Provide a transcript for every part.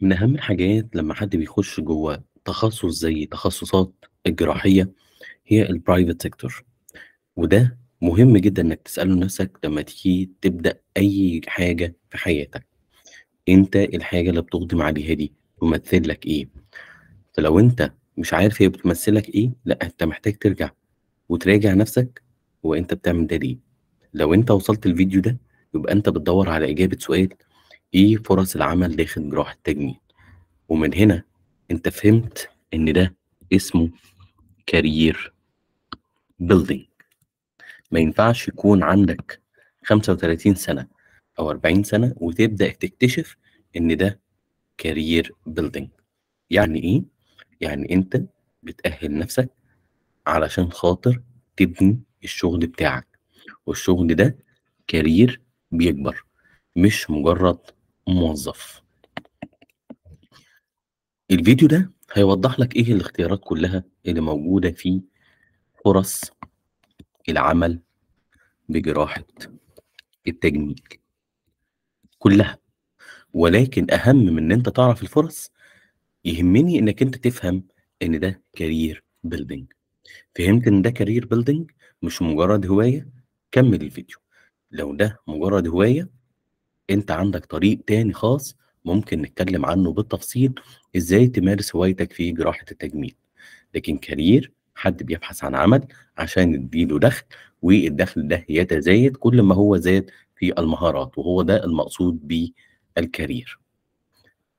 من أهم الحاجات لمّا حد بيخش جوّه تخصُّص زي تخصُّصات الجراحية هي الprivate sector، وده مهم جدًا إنّك تسأله نَفْسك لمّا تيجي تبدأ أي حاجة في حياتك، أنت الحاجة اللي بتُقدم عليها دي تمثّل لك إيه؟ فلو أنت مش عارف هي بتمثّل لك إيه، لأ أنت محتاج ترجع وتراجع نَفْسك هو أنت بتعمل ده ليه؟ لو أنت وصلت الفيديو ده يبقى أنت بتدوّر على إجابة سؤال إيه فرص العمل داخل جراحة التجميل؟ ومن هنا أنت فهمت إن ده اسمه career building. ما ينفعش يكون عندك 35 سنة أو 40 سنة وتبدأ تكتشف إن ده career building. يعني إيه؟ يعني أنت بتأهِّل نَفْسك علشان خاطر تبني الشغل بتاعك، والشغل ده career بيكبر، مش مجرد موظف. الفيديو ده هيوضح لك إيه الاختيارات كلها اللي موجودة في فرص العمل بجراحة التجميل كلها، ولكن أهم من إن أنت تعرف الفرص، يهمني إنك أنت تفهم إن ده career building. فهمت إن ده career building مش مجرد هواية، كمل الفيديو. لو ده مجرد هواية، أنت عندك طريق تاني خاص ممكن نتكلم عنه بالتفصيل، إزاي تمارس هوايتك في جراحة التجميل. لكن كارير حد بيبحث عن عمل عشان يديله دخل، والدخل ده يتزايد كل ما هو زاد في المهارات، وهو ده المقصود بالكارير.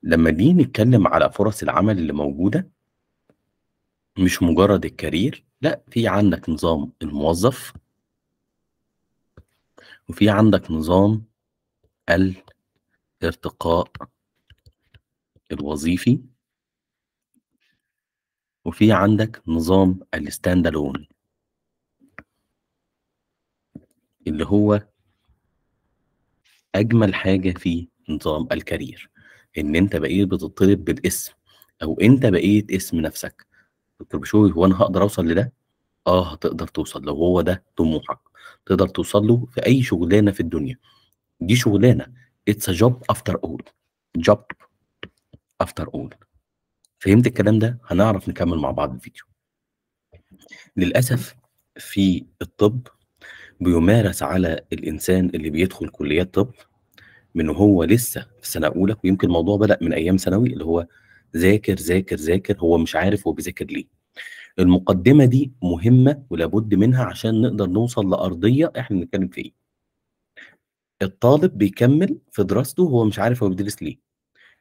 لما نيجي نتكلم على فرص العمل اللي موجودة، مش مجرد الكارير، لا، في عندك نظام الموظف، وفي عندك نظام الارتقاء الوظيفي، وفي عندك نظام الستاند الون اللي هو أجمل حاجة في نظام الكارير، إن أنت بقيت بتطلب بالاسم، أو أنت بقيت اسم نفسك. دكتور بشوي، هو أنا هاقدر أوصل لده؟ آه هتقدر توصل لو هو ده طموحك، تقدر توصل له في أي شغلانة في الدنيا، دي شغلانة it's a job after all job after all. فهمت الكلام ده؟ هنعرف نكمل مع بعض الفيديو. للأسف في الطب بيمارس على الإنسان اللي بيدخل كليات طب من وهو لسه في سنة أولى، ويمكن الموضوع بدأ من أيام ثانوي، اللي هو ذاكر، ذاكر، ذاكر، هو مش عارف هو بيذاكر ليه. المقدمة دي مهمة ولابد منها عشان نقدر نوصل لأرضية إحنا بنتكلم في إيه. الطالب بيكمل في دراسته وهو مش عارف هو بيدرس ليه،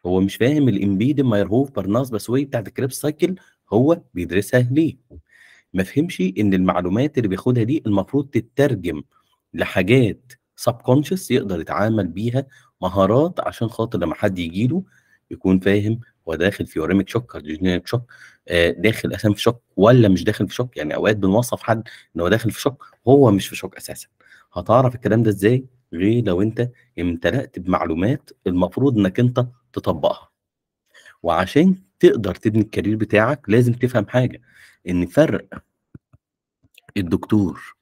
هو مش فاهم الإمبيد مايرهوف برناس بسوي بتاعت الكريبس سايكل هو بيدرسها ليه. ما فهمش إن المعلومات اللي بياخدها دي المفروض تترجم لحاجات subconscious يقدر يتعامل بيها، مهارات عشان خاطر لما حد يجي له يكون فاهم هو داخل في يوريميك شوك، كارديوجينيك شوك، داخل اساسا في شوك ولا مش داخل في شوك. يعني اوقات بنوصف حد ان هو داخل في شوك وهو مش في شوك اساسا. هتعرف الكلام ده ازاي غير لو انت امتلأت بمعلومات المفروض انك انت تطبقها. وعشان تقدر تبني الكارير بتاعك لازم تفهم حاجة، ان فرق الدكتور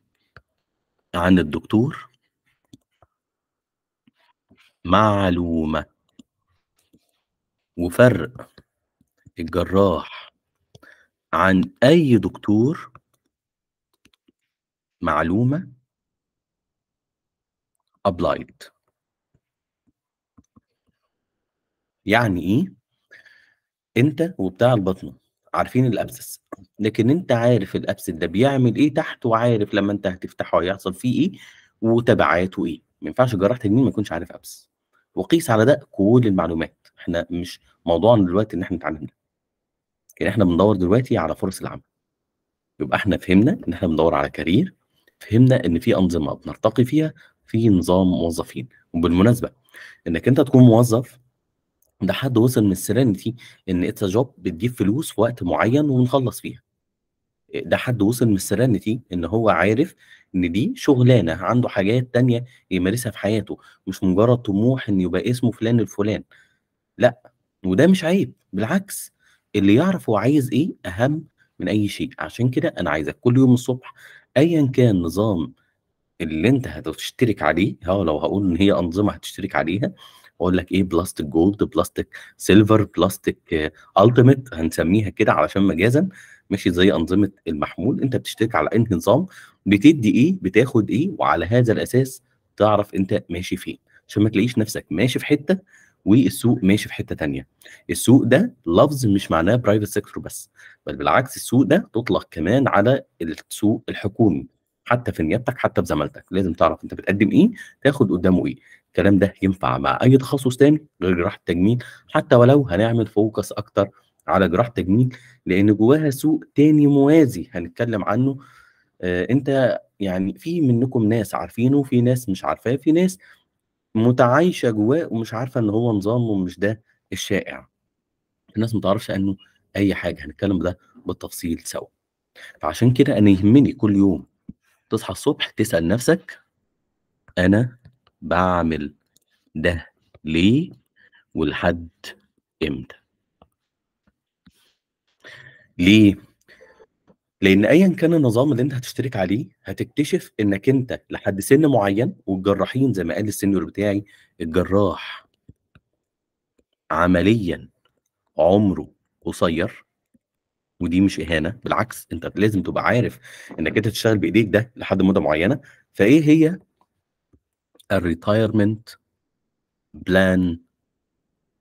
عن الدكتور معلومة، وفرق الجراح عن أي دكتور معلومة applied. يعني إيه؟ أنت وبتاع الباطنة عارفين الأبسس، لكن أنت عارف الأبسس ده بيعمل إيه تحت، وعارف لما أنت هتفتحه هيحصل فيه إيه وتبعاته إيه. ما ينفعش جراح تجميل ما يكونش عارف أبسس. وقيس على ده كل المعلومات. إحنا مش موضوعنا دلوقتي إن إحنا نتعلم ده، لكن إحنا بندور دلوقتي على فرص العمل. يبقى إحنا فهمنا إن إحنا بندوّر على career، فهمنا إن في أنظمة بنرتقي فيها في نظام موظفين. وبالمناسبة إنك أنت تكون موظف، ده حد وصل من الserenity إن it's a job بتجيب فلوس في وقت معين وبنخلّص فيها. ده حد وصل من الserenity إن هو عارف إن دي شغلانة، عنده حاجات تانية يمارسها في حياته، مش مجرد طموح إن يبقى اسمه فلان الفلان. لأ، وده مش عيب، بالعكس، اللي يعرف هو عايز إيه أهم من أي شيء. عشان كده أنا عايزك كل يوم الصبح أيًا كان نظام اللي أنت هتشترك عليه، لو هاقول إن هي أنظمة هتشترك عليها، واقول لك ايه، بلاستيك جولد، بلاستيك سيلفر، بلاستيك التيميت، هنسميها كده علشان مجازا. ماشي، زي انظمه المحمول، انت بتشترك على انهي نظام، بتدي ايه، بتاخد ايه، وعلى هذا الاساس تعرف انت ماشي فين، عشان ما تلاقيش نفسك ماشي في حته والسوق ماشي في حته تانيه. السوق ده لفظ مش معناه برايفت سيكتور بس، بل بالعكس السوق ده تطلق كمان على السوق الحكومي. حتى في نيابتك، حتى في زمالتك، لازم تعرف انت بتقدم ايه، تاخد قدامه ايه. الكلام ده ينفع مع اي تخصص تاني غير جراحه التجميل، حتى ولو هنعمل فوكس اكتر على جراحه التجميل، لان جواها سوق تاني موازي هنتكلم عنه. انت يعني في منكم ناس عارفينه، في ناس مش عارفاه، في ناس متعايشه جواه ومش عارفه ان هو نظام ومش ده الشائع. الناس ما تعرفش عنه اي حاجه، هنتكلم ده بالتفصيل سوا. فعشان كده انا يهمني كل يوم تصحى الصبح تسال نفسك، انا بعمل ده ليه ولحد امتى؟ ليه؟ لان ايا كان النظام اللي انت هتشترك عليه، هتكتشف انك انت لحد سن معين، والجراحين زي ما قال السينيور بتاعي، الجراح عمليا عمره قصير. ودي مش اهانه، بالعكس انت لازم تبقى عارف انك انت تشتغل بايديك ده لحد مده معينه. فايه هي الريتايرمنت بلان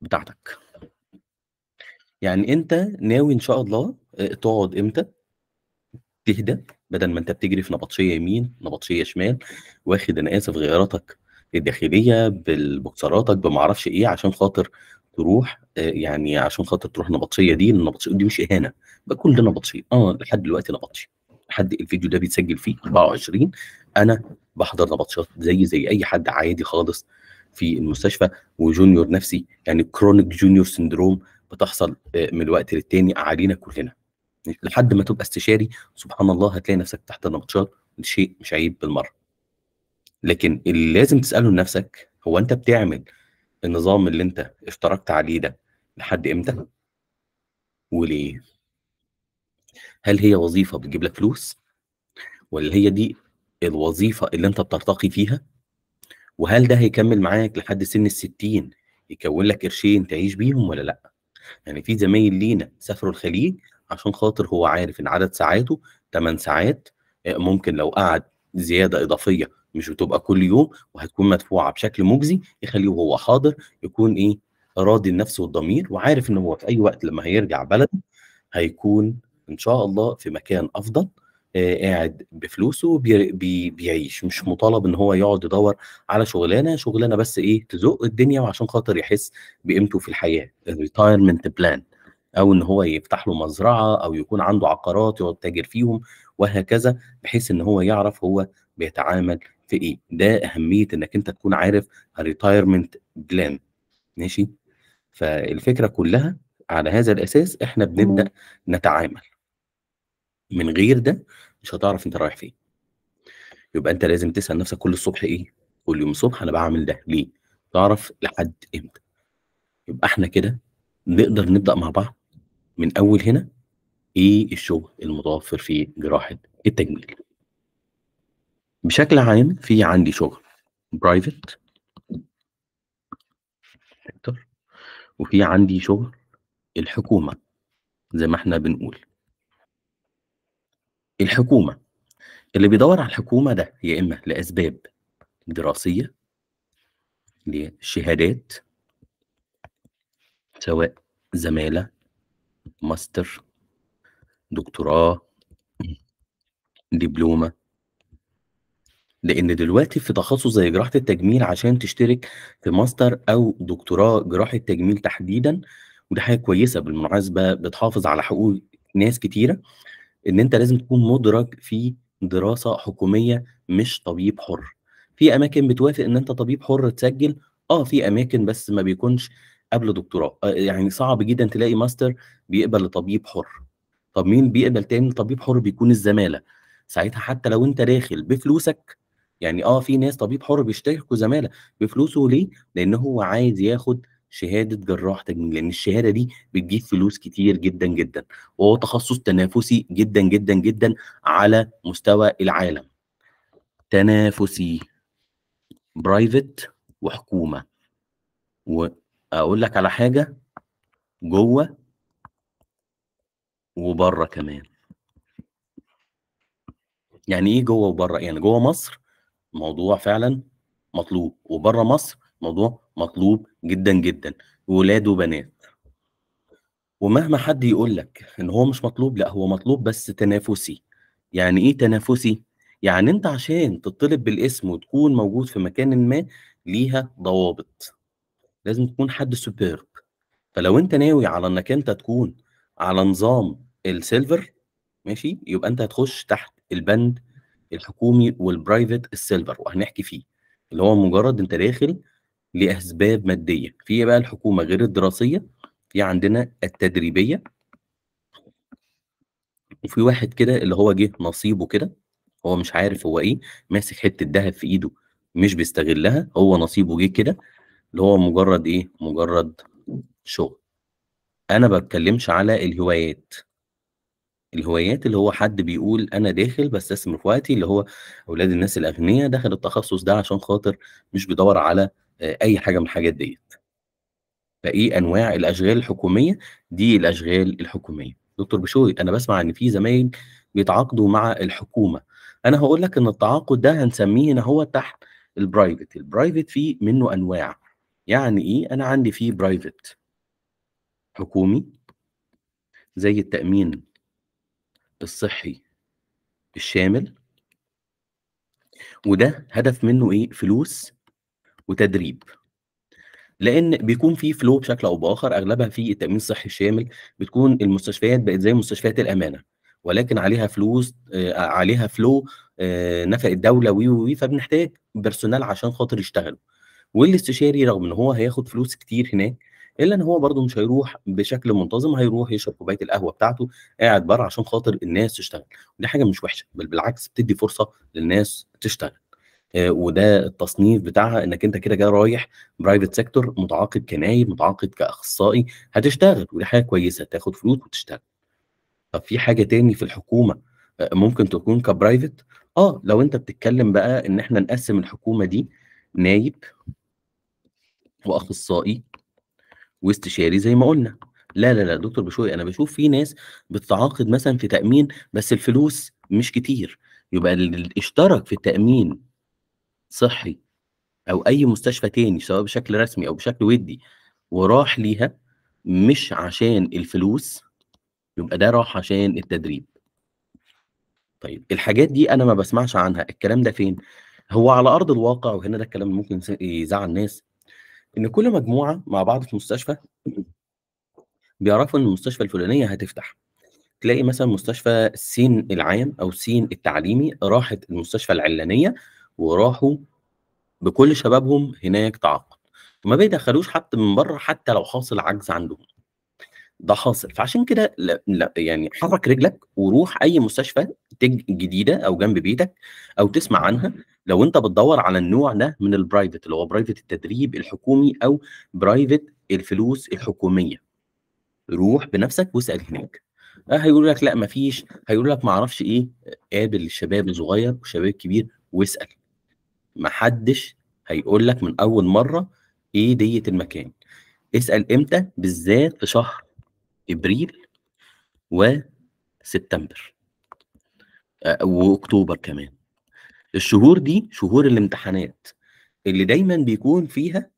بتاعتك؟ يعني انت ناوي ان شاء الله تقعد امتى، تهدى، بدل ما انت بتجري في نبطشيه يمين نبطشيه شمال، واخد انا اسف غياراتك الداخليه بالبوكسراتك بمعرفش ايه، عشان خاطر تروح يعني عشان خاطر تروح نبطشيه دي. النبطشيه دي مش اهانه، بقى كل ده نبطشيه. لحد دلوقتي نبطشي، لحد الفيديو ده بيتسجل فيه 24 انا بحضر نبطشات زي اي حد عادي خالص في المستشفى. وجونيور نفسي يعني كرونيك جونيور سندروم بتحصل من الوقت للتاني علينا كلنا، لحد ما تبقى استشاري سبحان الله هتلاقي نفسك تحت النبطشات. شيء مش عيب بالمره. لكن اللي لازم تساله لنفسك، هو انت بتعمل النظام اللي انت اشتركت عليه ده لحد امتى وليه؟ هل هي وظيفه بتجيب لك فلوس، ولا هي دي الوظيفه اللي انت بترتقي فيها؟ وهل ده هيكمل معاك لحد سن ال60 يكون لك قرشين تعيش بيهم ولا لا؟ يعني في زمايل لينا سافروا الخليج عشان خاطر هو عارف ان عدد ساعاته 8 ساعات، ممكن لو قعد زياده اضافيه مش بتبقى كل يوم وهتكون مدفوعه بشكل مجزي، يخليه وهو حاضر يكون ايه، راضي النفس والضمير، وعارف ان هو في اي وقت لما هيرجع بلده هيكون ان شاء الله في مكان افضل، قاعد بفلوسه بيعيش، مش مطالب ان هو يقعد يدور على شغلانه بس ايه تزق الدنيا وعشان خاطر يحس بقيمته في الحياه، الريتايرمنت بلان، او ان هو يفتح له مزرعه او يكون عنده عقارات يقعد تاجر فيهم وهكذا، بحيث ان هو يعرف هو بيتعامل في ايه. ده اهميه انك انت تكون عارف الريتايرمنت بلان. ماشي، فالفكره كلها على هذا الاساس احنا بنبدا نتعامل. من غير ده مش هتعرف انت رايح فين. يبقى انت لازم تسال نفسك كل الصبح ايه، كل يوم الصبح انا بعمل ده ليه، تعرف لحد امتى. يبقى احنا كده نقدر نبدا مع بعض من اول هنا. ايه الشغل المتوفر في جراحه التجميل؟ بشكل عام في عندي شغل برايفت سيكتور، وفي عندي شغل الحكومه. زي ما احنا بنقول الحكومه، اللي بيدور على الحكومه ده يا اما لاسباب دراسيه، لشهادات، سواء زماله، ماستر، دكتوراه، دبلومه. لان دلوقتي في تخصص زي جراحه التجميل عشان تشترك في ماستر او دكتوراه جراحه تجميل تحديدا، ودي حاجه كويسه بالمناسبه بتحافظ على حقوق ناس كتيره، ان انت لازم تكون مدرج في دراسه حكوميه مش طبيب حر. في اماكن بتوافق ان انت طبيب حر تسجل، في اماكن بس ما بيكونش قبل دكتوراه، يعني صعب جدا تلاقي ماستر بيقبل لطبيب حر. طب مين بيقبل تاني طبيب حر؟ بيكون الزماله. ساعتها حتى لو انت داخل بفلوسك، يعني في ناس طبيب حر بيشتركوا زماله بفلوسه. ليه؟ لان هو عايز ياخد شهاده جراح تجميل، لان الشهاده دي بتجيب فلوس كتير جدا جدا، وهو تخصص تنافسي جدا جدا جدا على مستوى العالم. تنافسي، برايفت وحكومه. وأقول لك على حاجة، جوّه وبرّه كمان. يعني إيه جوّه وبرّه؟ يعني جوّه مصر موضوع فعلًا مطلوب، وبرّه مصر موضوع مطلوب جدًا، جدًا، ولاد وبنات. ومهما حد يقول لك إن هو مش مطلوب، لأ هو مطلوب بس تنافسي. يعني إيه تنافسي؟ يعني أنت عشان تطّلب بالاسم وتكون موجود في مكانٍ ما ليها ضوابط، لازم تكون حد superb. فلو أنت ناوي على إنك أنت تكون على نظام الsilver ماشي، يبقى أنت هتخش تحت البند الحكومي والprivate الsilver وهنحكي فيه، اللي هو مجرد أنت داخل لأسباب مادية. في بقى الحكومة غير الدراسية، في عندنا التدريبية، وفي واحد كده اللي هو جه نصيبه كده، هو مش عارف هو إيه، ماسك حتة دهب في إيده مش بيستغلها، هو نصيبه جه كده، اللي هو مجرد إيه، مجرد شغل. أنا ما باتكلمش على الهوايات. الهوايات اللي هو حد بيقول أنا داخل باستثمر في وقتي، اللي هو أولاد الناس الأغنيا دخل التخصص ده عشان خاطر مش بيدوّر على أي حاجة من الحاجات ديّة. فإيه أنواع الأشغال الحكومية، دي الأشغال الحكومية. دكتور بشوي أنا باسمع إن في زمايل بيتعاقدوا مع الحكومة، أنا هاقول لك إن التعاقد ده هنسميه هنا أهوّة تحت الprivate. الprivate فيه منه أنواع. يعني إيه؟ أنا عندي فيه private حكومي زي التأمين الصحي الشامل، وده هدف منه إيه، فلوس وتدريب. لإن بيكون في flow بشكل أو بآخر أغلبها في التأمين الصحي الشامل، بتكون المستشفيات بقت زي مستشفيات الأمانة، ولكن عليها فلوس عليها flow نفقة دولة فبنحتاج بيرسونال عشان خاطر يشتغلوا. والاستشاري رغم إن هو هياخد فلوس كتير هناك، إلا إن هو برضه مش هيروح بشكل منتظم، هيروح يشرب كوباية القهوة بتاعته قاعد برّه عشان خاطر الناس تشتغل. ودي حاجة مش وحشة، بل بالعكس بتدّي فرصة للناس تشتغل. وده التصنيف بتاعها إنّك أنت كده، كده رايح private sector متعاقد كنايب، متعاقد كأخصائي، هتشتغل ودي حاجة كويسة، تاخد فلوس وتشتغل. طب في حاجة تاني في الحكومة ممكن تكون كprivate؟ لو أنت بتتكلم بقى إن إحنا نقسّم الحكومة دي نايب وأخصائي واستشاري زي ما قُلنا. لا، لا، لا، دكتور بشوي أنا باشوف في ناس بتتعاقد مثلًا في تأمين بس الفلوس مش كتير، يبقى اللي اشترك في تأمين صحي أو أي مستشفى تاني سواء بشكل رسمي أو بشكل وِدّي وراح ليها مش عشان الفلوس، يبقى ده راح عشان التدريب. طيب الحاجات دي أنا ما باسمعش عنها، الكلام ده فين؟ هو على أرض الواقع وهنا ده الكلام اللي ممكن يزعّل ناس، إن كل مجموعة مع بعض في مستشفى بيعرفوا إن المستشفى الفلانية هتفتح. تلاقي مثلًا مستشفى س العام أو س التعليمي راحت المستشفى العلانية وراحوا بكل شبابهم هناك تعاقد، وما بيدخّلوش حد من برّه حتى لو حاصل عجز عندهم. ده حاصل، فعشان كده يعني حرّك رجلك وروح أي مستشفى جديدة أو جنب بيتك أو تسمع عنها، لو أنت بتدوّر على النوع ده من الprivate اللي هو private التدريب الحكومي أو private الفلوس الحكومية، روح بنفسك واسأل هناك. هيقولوا لك لأ ما فيش، هيقولوا لك ما أعرفش إيه، قابل الشباب الصغير والشباب الكبير واسأل. ما حدش هيقول لك من أول مرّة إيه ديّة المكان. اسأل إمتى؟ بالذات في شهر إبريل وسبتمبر وأكتوبر كمان. الشهور دي شهور الامتحانات، اللي دايمًا بيكون فيها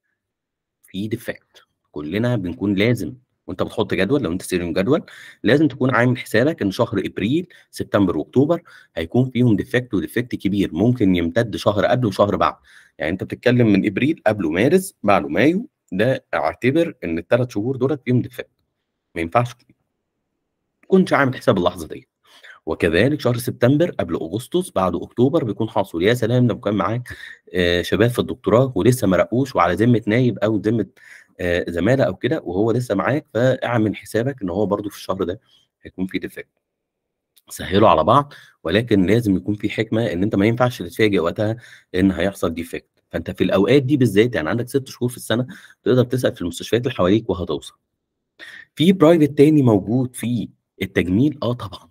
في defect. كلنا بنكون لازم وأنت بتحط جدول لو أنت سيرين جدول، لازم تكون عامل حسابك إن شهر إبريل، سبتمبر، وأكتوبر هيكون فيهم defect وdefect كبير، ممكن يمتد شهر قبل وشهر بعد. يعني أنت بتتكلم من إبريل قبله مارس، بعده مايو، ده اعتبر إن ال3 شهور دُولة فيهم defect. ما ينفعش تكونش عامل حساب اللحظة ديّة. وكذلك شهر سبتمبر قبل أغسطس، بعد أكتوبر بيكون حاصل. يا سلام لو كان معاك شباب في الدكتوراه ولسه ما رقوش وعلى ذمة نايب أو ذمة زمالة أو كده وهو لسه معاك، فاعمل حسابك إن هو برضه في الشهر ده هيكون في defect. سهّلوا على بعض، ولكن لازم يكون في حكمة إن أنت ما ينفعش تتفاجئ وقتها إن هيحصل defect. فأنت في الأوقات دي بالذات يعني عندك 6 شهور في السنة تقدر تسأل في المستشفيات اللي حواليك وهتوصل. في private تاني موجود في التجميل، طبعًا.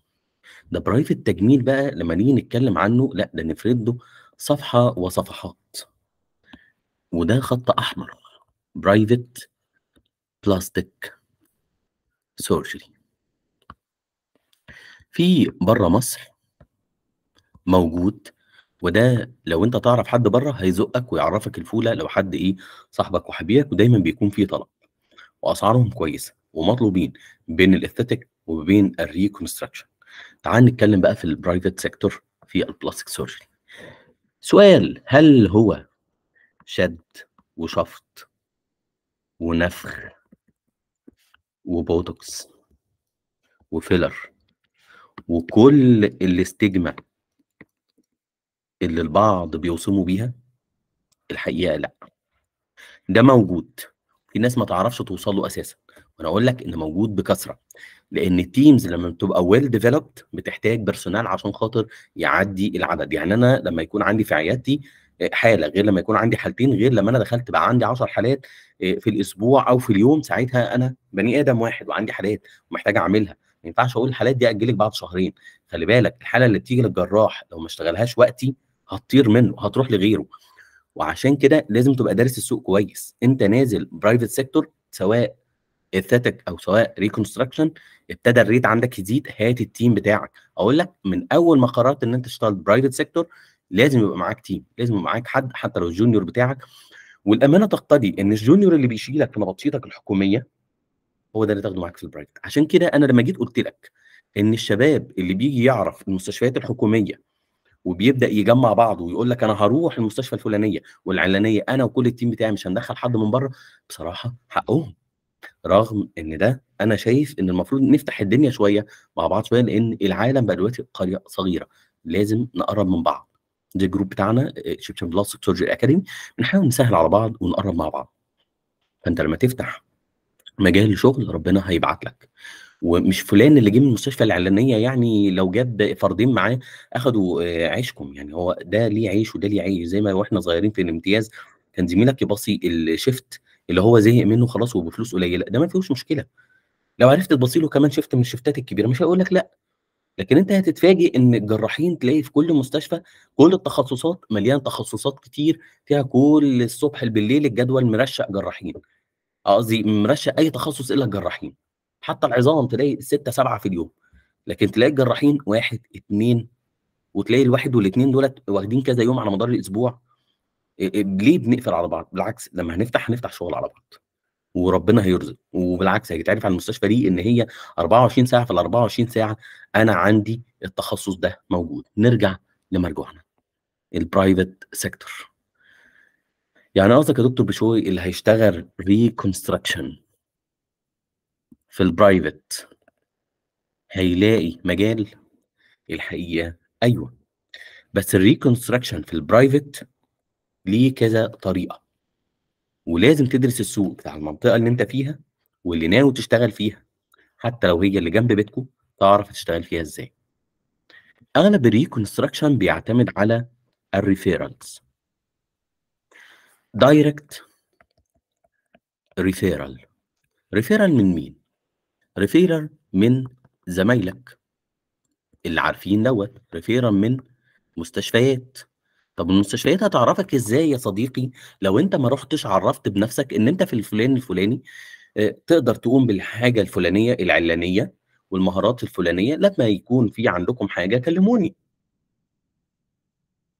ده private تجميل بقى لمّا نيجي نتكلم عنه، لأ ده نفرد له صفحة وصفحات، وده خط أحمر. برايفت بلاستيك سيرجري. في بره مصر موجود، وده لو انت تعرف حد بره هيزقك ويعرفك الفوله، لو حد ايه صاحبك وحبيبك، ودايما بيكون فيه طلب واسعارهم كويسه ومطلوبين بين الاستاتيك وبين الريكونستراكشن. تعال نتكلم بقى في البرايفت سيكتور في البلاستيك سيرجري. سؤال: هل هو شد وشفط ونفخ وبوتوكس وفيلر وكل الاستجمة اللي البعض بيوصموا بيها؟ الحقيقة لا. ده موجود، في ناس ما تعرفش توصل له اساسا، وانا اقول لك ان موجود بكثره، لان التيمز لما بتبقى ويل ديفلوبد بتحتاج بيرسونال عشان خاطر يعدي العدد. يعني انا لما يكون عندي في عيادتي حاله، غير لما يكون عندي حالتين، غير لما انا دخلت بقى عندي 10 حالات في الاسبوع او في اليوم. ساعتها انا بني ادم واحد وعندي حالات ومحتاج اعملها، ما ينفعش اقول الحالات دي اجلك بعد شهرين. خلي بالك الحاله اللي بتيجي للجراح لو ما اشتغلهاش وقتي هتطير منه، هتروح لغيره. وعشان كده لازم تبقى دارس السوق كويس. انت نازل برايفت سيكتور، سواء اثيتك او سواء ريكونستراكشن، ابتدى الريت عندك يزيد، هات التيم بتاعك. اقول لك من اول ما قررت ان انت تشتغل برايفت سيكتور لازم يبقى معاك تيم، لازم يبقى معاك حد حتى لو الجونيور بتاعك. والامانه تقتضي ان الجونيور اللي بيشيلك في نبطشيتك الحكوميه هو ده اللي تاخده معاك في البرايفت. عشان كده انا لما جيت قلت لك ان الشباب اللي بيجي يعرف المستشفيات الحكوميه وبيبدا يجمع بعضه ويقول لك انا هروح المستشفى الفلانيه والعلانيه، انا وكل التيم بتاعي مش هندخل حد من بره، بصراحه حقهم. رغم ان ده انا شايف ان المفروض نفتح الدنيا شويه مع بعض شويه، لان العالم بقى دلوقتي قريه صغيره، لازم نقرب من بعض. ده الجروب بتاعنا ايجيبشن بلاستيك سيرجري اكاديمي، بنحاول نسهل على بعض ونقرب مع بعض. فانت لما تفتح مجال شغل ربنا هيبعت لك، ومش فلان اللي جه من المستشفى الاعلانيه يعني لو جاب فردين معاه اخدوا عيشكم. يعني هو ده ليه عيش وده ليه عيش. زي ما واحنا صغيرين في الامتياز كان زميلك يبصي الشيفت اللي هو زهق منه خلاص وبفلوس قليله، ده ما فيهوش مشكله. لو عرفت تبصي له كمان شيفت من الشيفتات الكبيره مش هيقول لك لا. لكن انت هتتفاجئ ان الجراحين تلاقي في كل مستشفى كل التخصصات مليان تخصصات كتير فيها، كل الصبح بالليل الجدول مرشق جراحين، قصدي مرشق اي تخصص الا الجراحين. حتى العظام تلاقي 6 7 في اليوم، لكن تلاقي الجراحين واحد اتنين، وتلاقي الواحد والاتنين دولت واخدين كذا يوم على مدار الاسبوع. ليه بنقفل على بعض؟ بالعكس، لما هنفتح شغل على بعض وربنا هيرزق. وبالعكس هيتعرف على المستشفى دي ان هي 24 ساعه في ال 24 ساعه انا عندي التخصص ده موجود. نرجع لمرجوعنا، البرايفت سيكتور. يعني قصدك يا دكتور بشوي اللي هيشتغل ريكونستراكشن في البرايفت هيلاقي مجال؟ الحقيقه ايوه، بس الريكونستراكشن في البرايفت ليه كذا طريقه، ولازم تدرس السوق بتاع المنطقه اللي انت فيها واللي ناوي تشتغل فيها، حتى لو هي اللي جنب بيتكم تعرف تشتغل فيها ازاي. اغلب الريكونستراكشن بيعتمد على الريفيرالز. دايركت ريفيرال. ريفيرال من مين؟ ريفيرال من زمايلك اللي عارفين دوت، ريفيرال من مستشفيات. طب المستشفيات هتعرفك ازاي يا صديقي لو انت ما رحتش عرفت بنفسك ان انت في الفلان الفلاني تقدر تقوم بالحاجه الفلانيه العلانيه والمهارات الفلانيه؟ لما يكون في عندكم حاجه كلموني،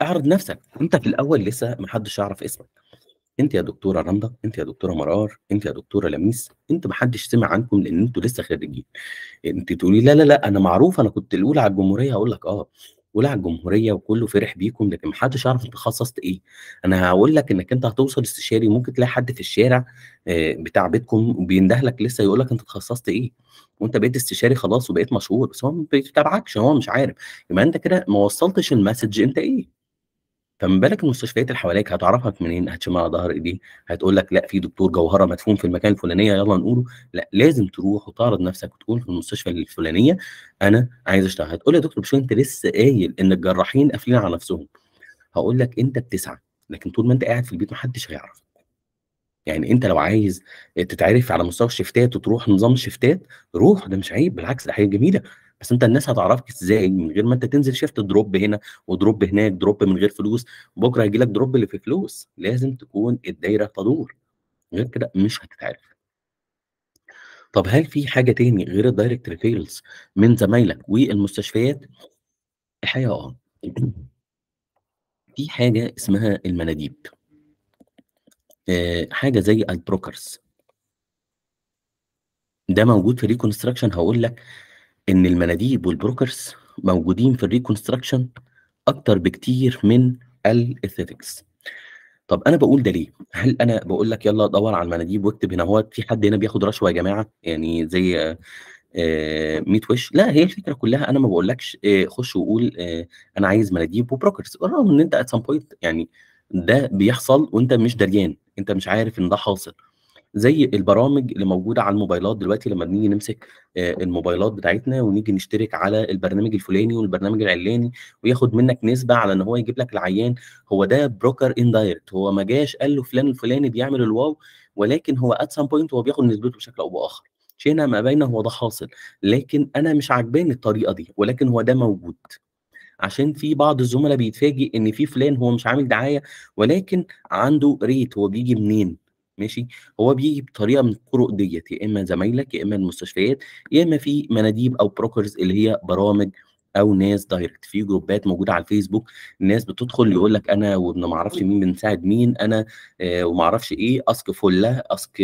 اعرض نفسك. انت في الاول لسه ما حدش يعرف اسمك. انت يا دكتوره رندا، انت يا دكتوره مرار، انت يا دكتوره لميس، انت ما حدش سمع عنكم لان انتوا لسه خريجين. انت تقولي لا لا لا انا معروف، انا كنت الاولى على الجمهوريه، هقول لك اه اولى على الجمهوريه وكله فرح بيكم، لكن ما حدش يعرف انت تخصصت ايه. انا هقول لك انك انت هتوصل استشاري، ممكن تلاقي حد في الشارع بتاع بيتكم بينده لك لسه يقول لك انت تخصصت ايه، وانت بقيت استشاري خلاص وبقيت مشهور، بس هو ما بيتابعكش، هو مش عارف. يبقى انت كده ما وصلتش المسج انت ايه. فما بالك المستشفيات اللي حواليك هتعرفك منين؟ هتشمع على ظهر ايديه؟ هتقول لك لا في دكتور جوهره مدفون في المكان الفلانيه يلا نقوله؟ لا، لازم تروح وتعرض نفسك وتقول في المستشفى الفلانيه انا عايز اشتغل. هتقول يا دكتور بشوي انت لسه قايل ان الجراحين قافلين على نفسهم. هقول لك انت بتسعى، لكن طول ما انت قاعد في البيت محدش هيعرف. يعني انت لو عايز تتعرف على مستوى الشفتات وتروح نظام الشفتات روح، ده مش عيب، بالعكس ده حاجه جميله. بس انت الناس هتعرفك ازاي من غير ما انت تنزل شفت دروب هنا ودروب هناك، دروب من غير فلوس، بكره هيجي لك دروب اللي في فلوس. لازم تكون الدايره تدور. غير كده مش هتتعرف. طب هل في حاجة تاني غير الdirect referrals من زمايلك والمستشفيات؟ الحقيقة في حاجة اسمها المناديب، حاجة زي الbrokers، ده موجود في الreconstruction. هاقول لك إن المناديب والbrokers موجودين في الreconstruction أكتر بكتير من الaesthetics. طب أنا باقول ده ليه؟ هل أنا باقول لك يالّا دَوّر على المناديب واكتب هنا أهوّة في حد هنا بياخد رشوة يا جماعة، يعني زي 100 وِش؟ لأ، هي الفكرة كلّها أنا ما باقولكش خُش وقول أنا عايز مناديب وbrokers، بالرغم إن أنت at some point يعني ده بيحصل وأنت مش دريان، أنت مش عارف إن ده حاصل. زي البرامج اللي موجودة على الموبايلات دلوقتي لمّا بنيجي نمسك الموبايلات بتاعتنا ونيجي نشترك على البرنامج الفلاني والبرنامج العلاني وياخد منّك نسبة على إن هو يجيب لك العيان، هو ده broker indirect، هو ما جاش قال له فلان الفلاني بيعمل الواو، ولكن هو at some point هو بياخد نسبته بشكل أو بآخر. شئنا أم أبينا هو ده حاصل، لكن أنا مش عاجباني الطريقة دي، ولكن هو ده موجود. عشان في بعض الزملا بيتفاجئ إن في فلان هو مش عامل دعاية، ولكن عنده rate، هو بييجي منين؟ ماشي، هو بييجي بطريقة من الطرق ديّة، يا إما زمايلك، يا إما المستشفيات، يا إما في مناديب أو brokers اللي هي برامج أو ناس direct. في جروبات موجودة على الفيسبوك، ناس بتدخل يقول لك أنا وابن ما أعرفش مين بنساعد مين، أنا وما أعرفش إيه، ask فُلّة، ask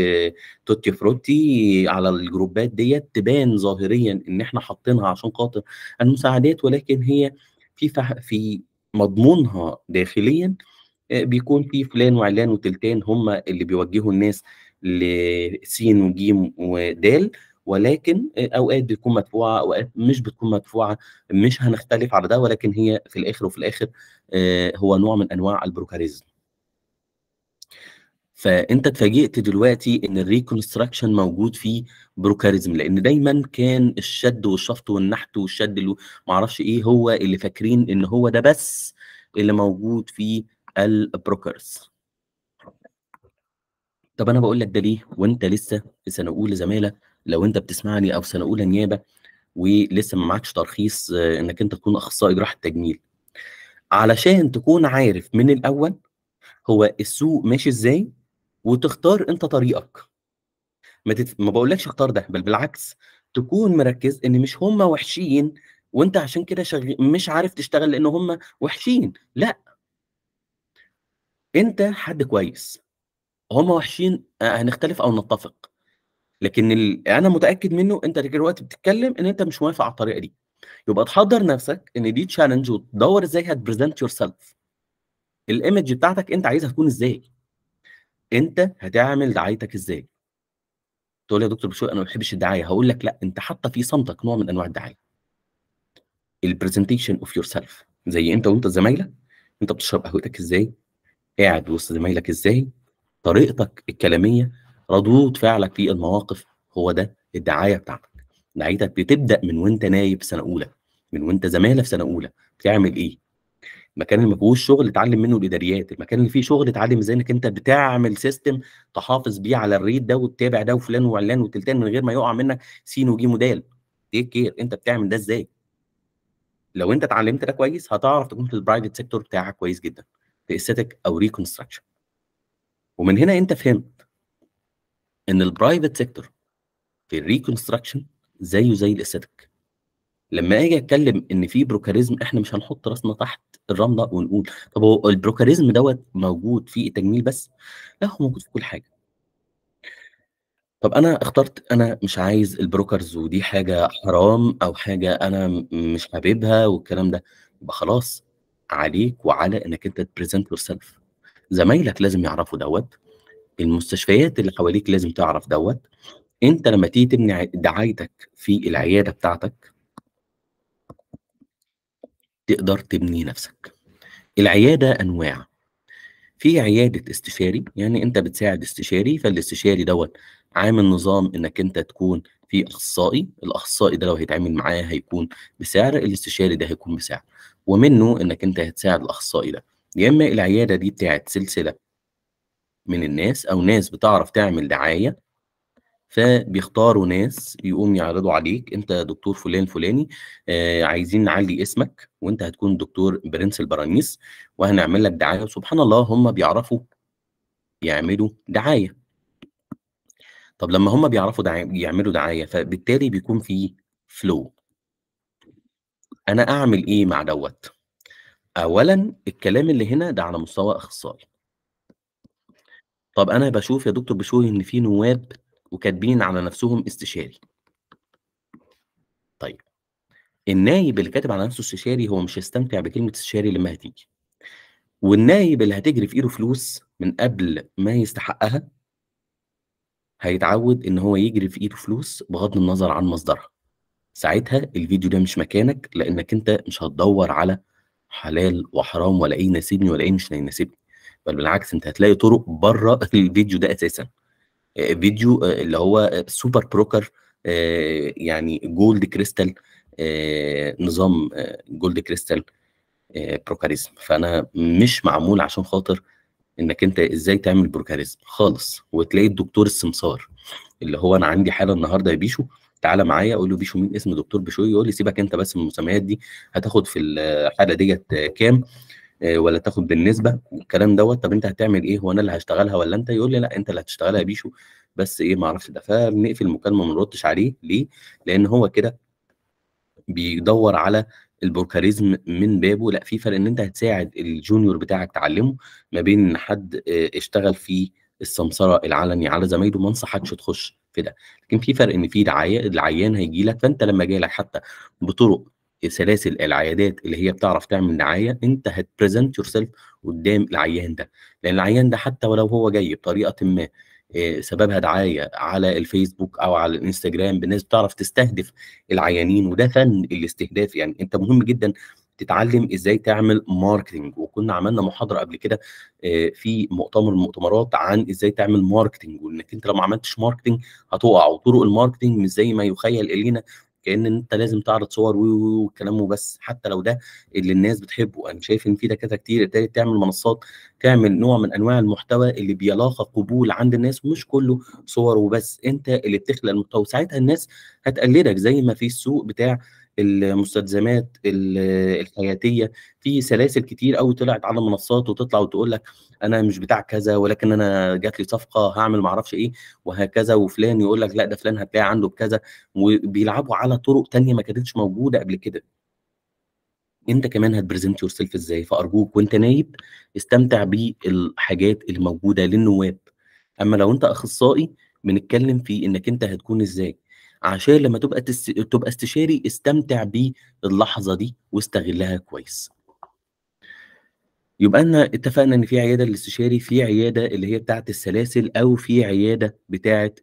توتي فروتي، على الجروبات ديّة تبان ظاهريًا إن إحنا حاطينها عشان خاطر المساعدات، ولكن هي في مضمونها داخليًا بيكون في فلان وعلان وتلتان هم اللي بيوجّهوا الناس لس وج ودال، ولكن أوقات بتكون مدفوعة، أوقات مش بتكون مدفوعة، مش هنختلف على ده، ولكن هي في الآخر وفي الآخر هو نوع من أنواع البروكاريزم. فأنت اتفاجئت دلوقتي إن الreconstruction موجود فيه بروكاريزم، لإن دايمًا كان الشد والشفط والنحت والشد ما أعرفش إيه، هو اللي فاكرين إن هو ده بس اللي موجود في الbrokers. طب أنا باقول لك ده ليه وأنت لسه في سنة أولى زمالة، لو أنت بتسمعني، أو سنة أولى نيابة ولسه ما معكش ترخيص إنك أنت تكون أخصائي جراحة تجميل، علشان تكون عارف من الأول هو السوق ماشي إزاي، وتختار أنت طريقك. ما باقولكش اختار ده، بل بالعكس، تكون مركّز إن مش هُم وحشين وأنت عشان كده مش عارف تشتغل لإن هُم وحشين، لأ، أنت حد كويس، هُم وحشين هنختلف أو نتّفق، لكن أنا متأكد منه أنت دلوقتي بتتكلم إن أنت مش موافق على الطريقة دي، يبقى تحضّر نفْسك إن دي challenge وتدوّر إزاي هتpresent yourself، الimage بتاعتك أنت عايزها تكون إزاي، أنت هتعمل دعايتك إزاي. تقول لي: يا دكتور بشوي أنا ما باحبش الدعاية، هاقول لك لأ، أنت حتى في صمتك نوع من أنواع الدعاية. الpresentation of yourself، زي أنت وأنت زمايلك، أنت بتشرب قهوتك إزاي، قاعد وسط زمايلك إزاي، طريقتك الكلامية، ردود فعلك في المواقف، هو ده الدعاية بتاعتك. دعايتك بتبدأ من وأنت نايب في سنة أولى، من وأنت زمالة في سنة أولى، بتعمل إيه؟ المكان اللي ما فيهوش شغل اتعلم منه الإداريات، المكان اللي فيه شغل اتعلم إزاي إنك أنت بتعمل system تحافظ بيه على الrate ده وتتابع ده وفلان وعلان وتلتان من غير ما يقع منك س وج ودال. take care، أنت بتعمل ده إزاي؟ لو أنت اتعلمت ده كويس هتعرف تكون في الprivate sector بتاعك كويس جدًا، في aesthetic أو reconstruction. ومن هنا أنت فهمت إن الprivate sector في الreconstruction زيه زي الaesthetic. لمّا آجي أتكلم إن في بروكاريزم، إحنا مش هنحط راسنا تحت الرملة ونقول طب هو البروكاريزم دوّة موجود في التجميل بس؟ لأ، هو موجود في كل حاجة. طب أنا اخترت أنا مش عايز الbrokers ودي حاجة حرام أو حاجة أنا مش حاببها والكلام ده، يبقى خلاص عليك وعلى إنك أنت تpresent yourself. زمايلك لازم يعرفوا دوّة، المستشفيات اللي حواليك لازم تعرف دوّة، أنت لمّا تيجي تبني دعايتك في العيادة بتاعتك، تقدر تبني نَفْسك. العيادة أنواع، في عيادة استشاري، يعني أنت بتساعد استشاري، فالاستشاري دوّة عامل نظام إنّك أنت تكون في أخصائي، الأخصائي ده لو هيتعامل معاه هيكون بسعر، الاستشاري ده هيكون بسعر، ومنّه إنّك أنت هتساعد الأخصائي ده. يا إمّا العيادة دي بتاعة سلسلة من الناس أو ناس بتعرف تعمل دعاية، فبيختاروا ناس يقوم يعرضوا عليك أنت دكتور فلان الفلاني، عايزين نعلّي اسمك وأنت هتكون دكتور برنس البرانيس وهنعمل لك دعاية، وسبحان الله هم بيعرفوا يعملوا دعاية. طب لمّا هُم بيعرفوا يعملوا دعاية، فبالتالي بيكون في flow. أنا أعمل إيه مع دوّة؟ أولًا الكلام اللي هنا ده على مستوى أخصائي. طب أنا باشوف يا دكتور بشوي إن في نواب وكاتبين على نفسهم استشاري. طيب النايب اللي كاتب على نفسه استشاري هو مش هيستمتع بكلمة استشاري لمّا هتيجي، والنايب اللي هتجري في إيده فلوس من قبل ما يستحقها، هيتعود إن هو يجري في إيده فلوس بغض النظر عن مصدرها. ساعتها الفيديو ده مش مكانك، لإنك أنت مش هتدوّر على حلال وحرام ولا إيه يناسبني ولا إيه مش هيناسبني، بل بالعكس أنت هتلاقي طرق برّه الفيديو ده أساسًا. فيديو اللي هو سوبر بروكر، يعني جولد كريستال، نظام جولد كريستال بروكاريزم. فأنا مش معمول عشان خاطر إنك أنت إزاي تعمل بروكاريزم خالص، وتلاقي الدكتور السمسار اللي هو أنا عندي حالة النهارده يا بيشو تعالَ معايا، أقول له: "بيشو مين اسم دكتور بشوي؟" يقول لي: "سيبك أنت بس من المسميات دي، هتاخد في الحالة ديّة كام، والّا تاخد بالنسبة والكلام دوّة، طب أنت هتعمل إيه، هو أنا اللي هاشتغلها والّا أنت؟" يقول لي: "لأ أنت اللي هتشتغلها يا بيشو." بس إيه ما أعرفش ده، فبنقفل المكالمة وما نردش عليه ليه؟ لإن هو كده بيدوّر على البروكاريزم من بابه. لأ في فرق إن أنت هتساعد الjunior بتاعك تعلّمه، ما بين إن حد اشتغل في السمسرة العلني على زمايله، ما انصحكش تخش في ده. لكن في فرق إن في دعاية، العيان هييجي لك، فأنت لمّا جه لك حتى بطرق سلاسل العيادات اللي هي بتعرف تعمل دعاية، أنت هتpresent yourself قدّام العيان ده، لإن العيان ده حتى ولو هو جاي بطريقةٍ ما سببها دعاية على الفيسبوك أو على الإنستجرام بناس بتعرف تستهدف العيانين، وده فن الاستهداف. يعني أنت مهم جدًا تتعلم إزاي تعمل marketing، وكنا عملنا محاضرة قبل كده في مؤتمر من المؤتمرات عن إزاي تعمل marketing، وإنك أنت لو ما عملتش marketing هتُقع، وطرق الmarketing مش زي ما يُخيّل إلينا كأن أنت لازم تعرض صور والكلام وبس، حتى لو ده اللي الناس بتحبه. أنا شايف إن في دكاترة كتير ابتدت تعمل منصات، تعمل نوع من أنواع المحتوى اللي بيلاقى قبول عند الناس، ومش كله صور وبس، أنت اللي بتخلق المحتوى، وساعتها الناس هتقلدك. زي ما في السوق بتاع المستلزمات الحياتية، في سلاسل كتير أوي طلعت على منصات وتطلع وتقول لك أنا مش بتاع كذا، ولكن أنا جات لي صفقة هاعمل ما أعرفش إيه وهكذا، وفلان يقول لك لأ ده فلان هتلاقي عنده بكذا، وبيلعبوا على طرق تانية ما كانتش موجودة قبل كده. أنت كمان هتpresent yourself إزاي؟ فأرجوك وأنت نايب استمتع بالحاجات اللي موجودة للنواب. أمّا لو أنت أخصائي بنتكلم في إنك أنت هتكون إزاي، عشان لمّا تبقى استشاري استمتع باللحظة دي واستغلها كويس. يبقى اتفقنا إن في عيادة للاستشاري، في عيادة اللي هي بتاعة السلاسل، أو في عيادة بتاعة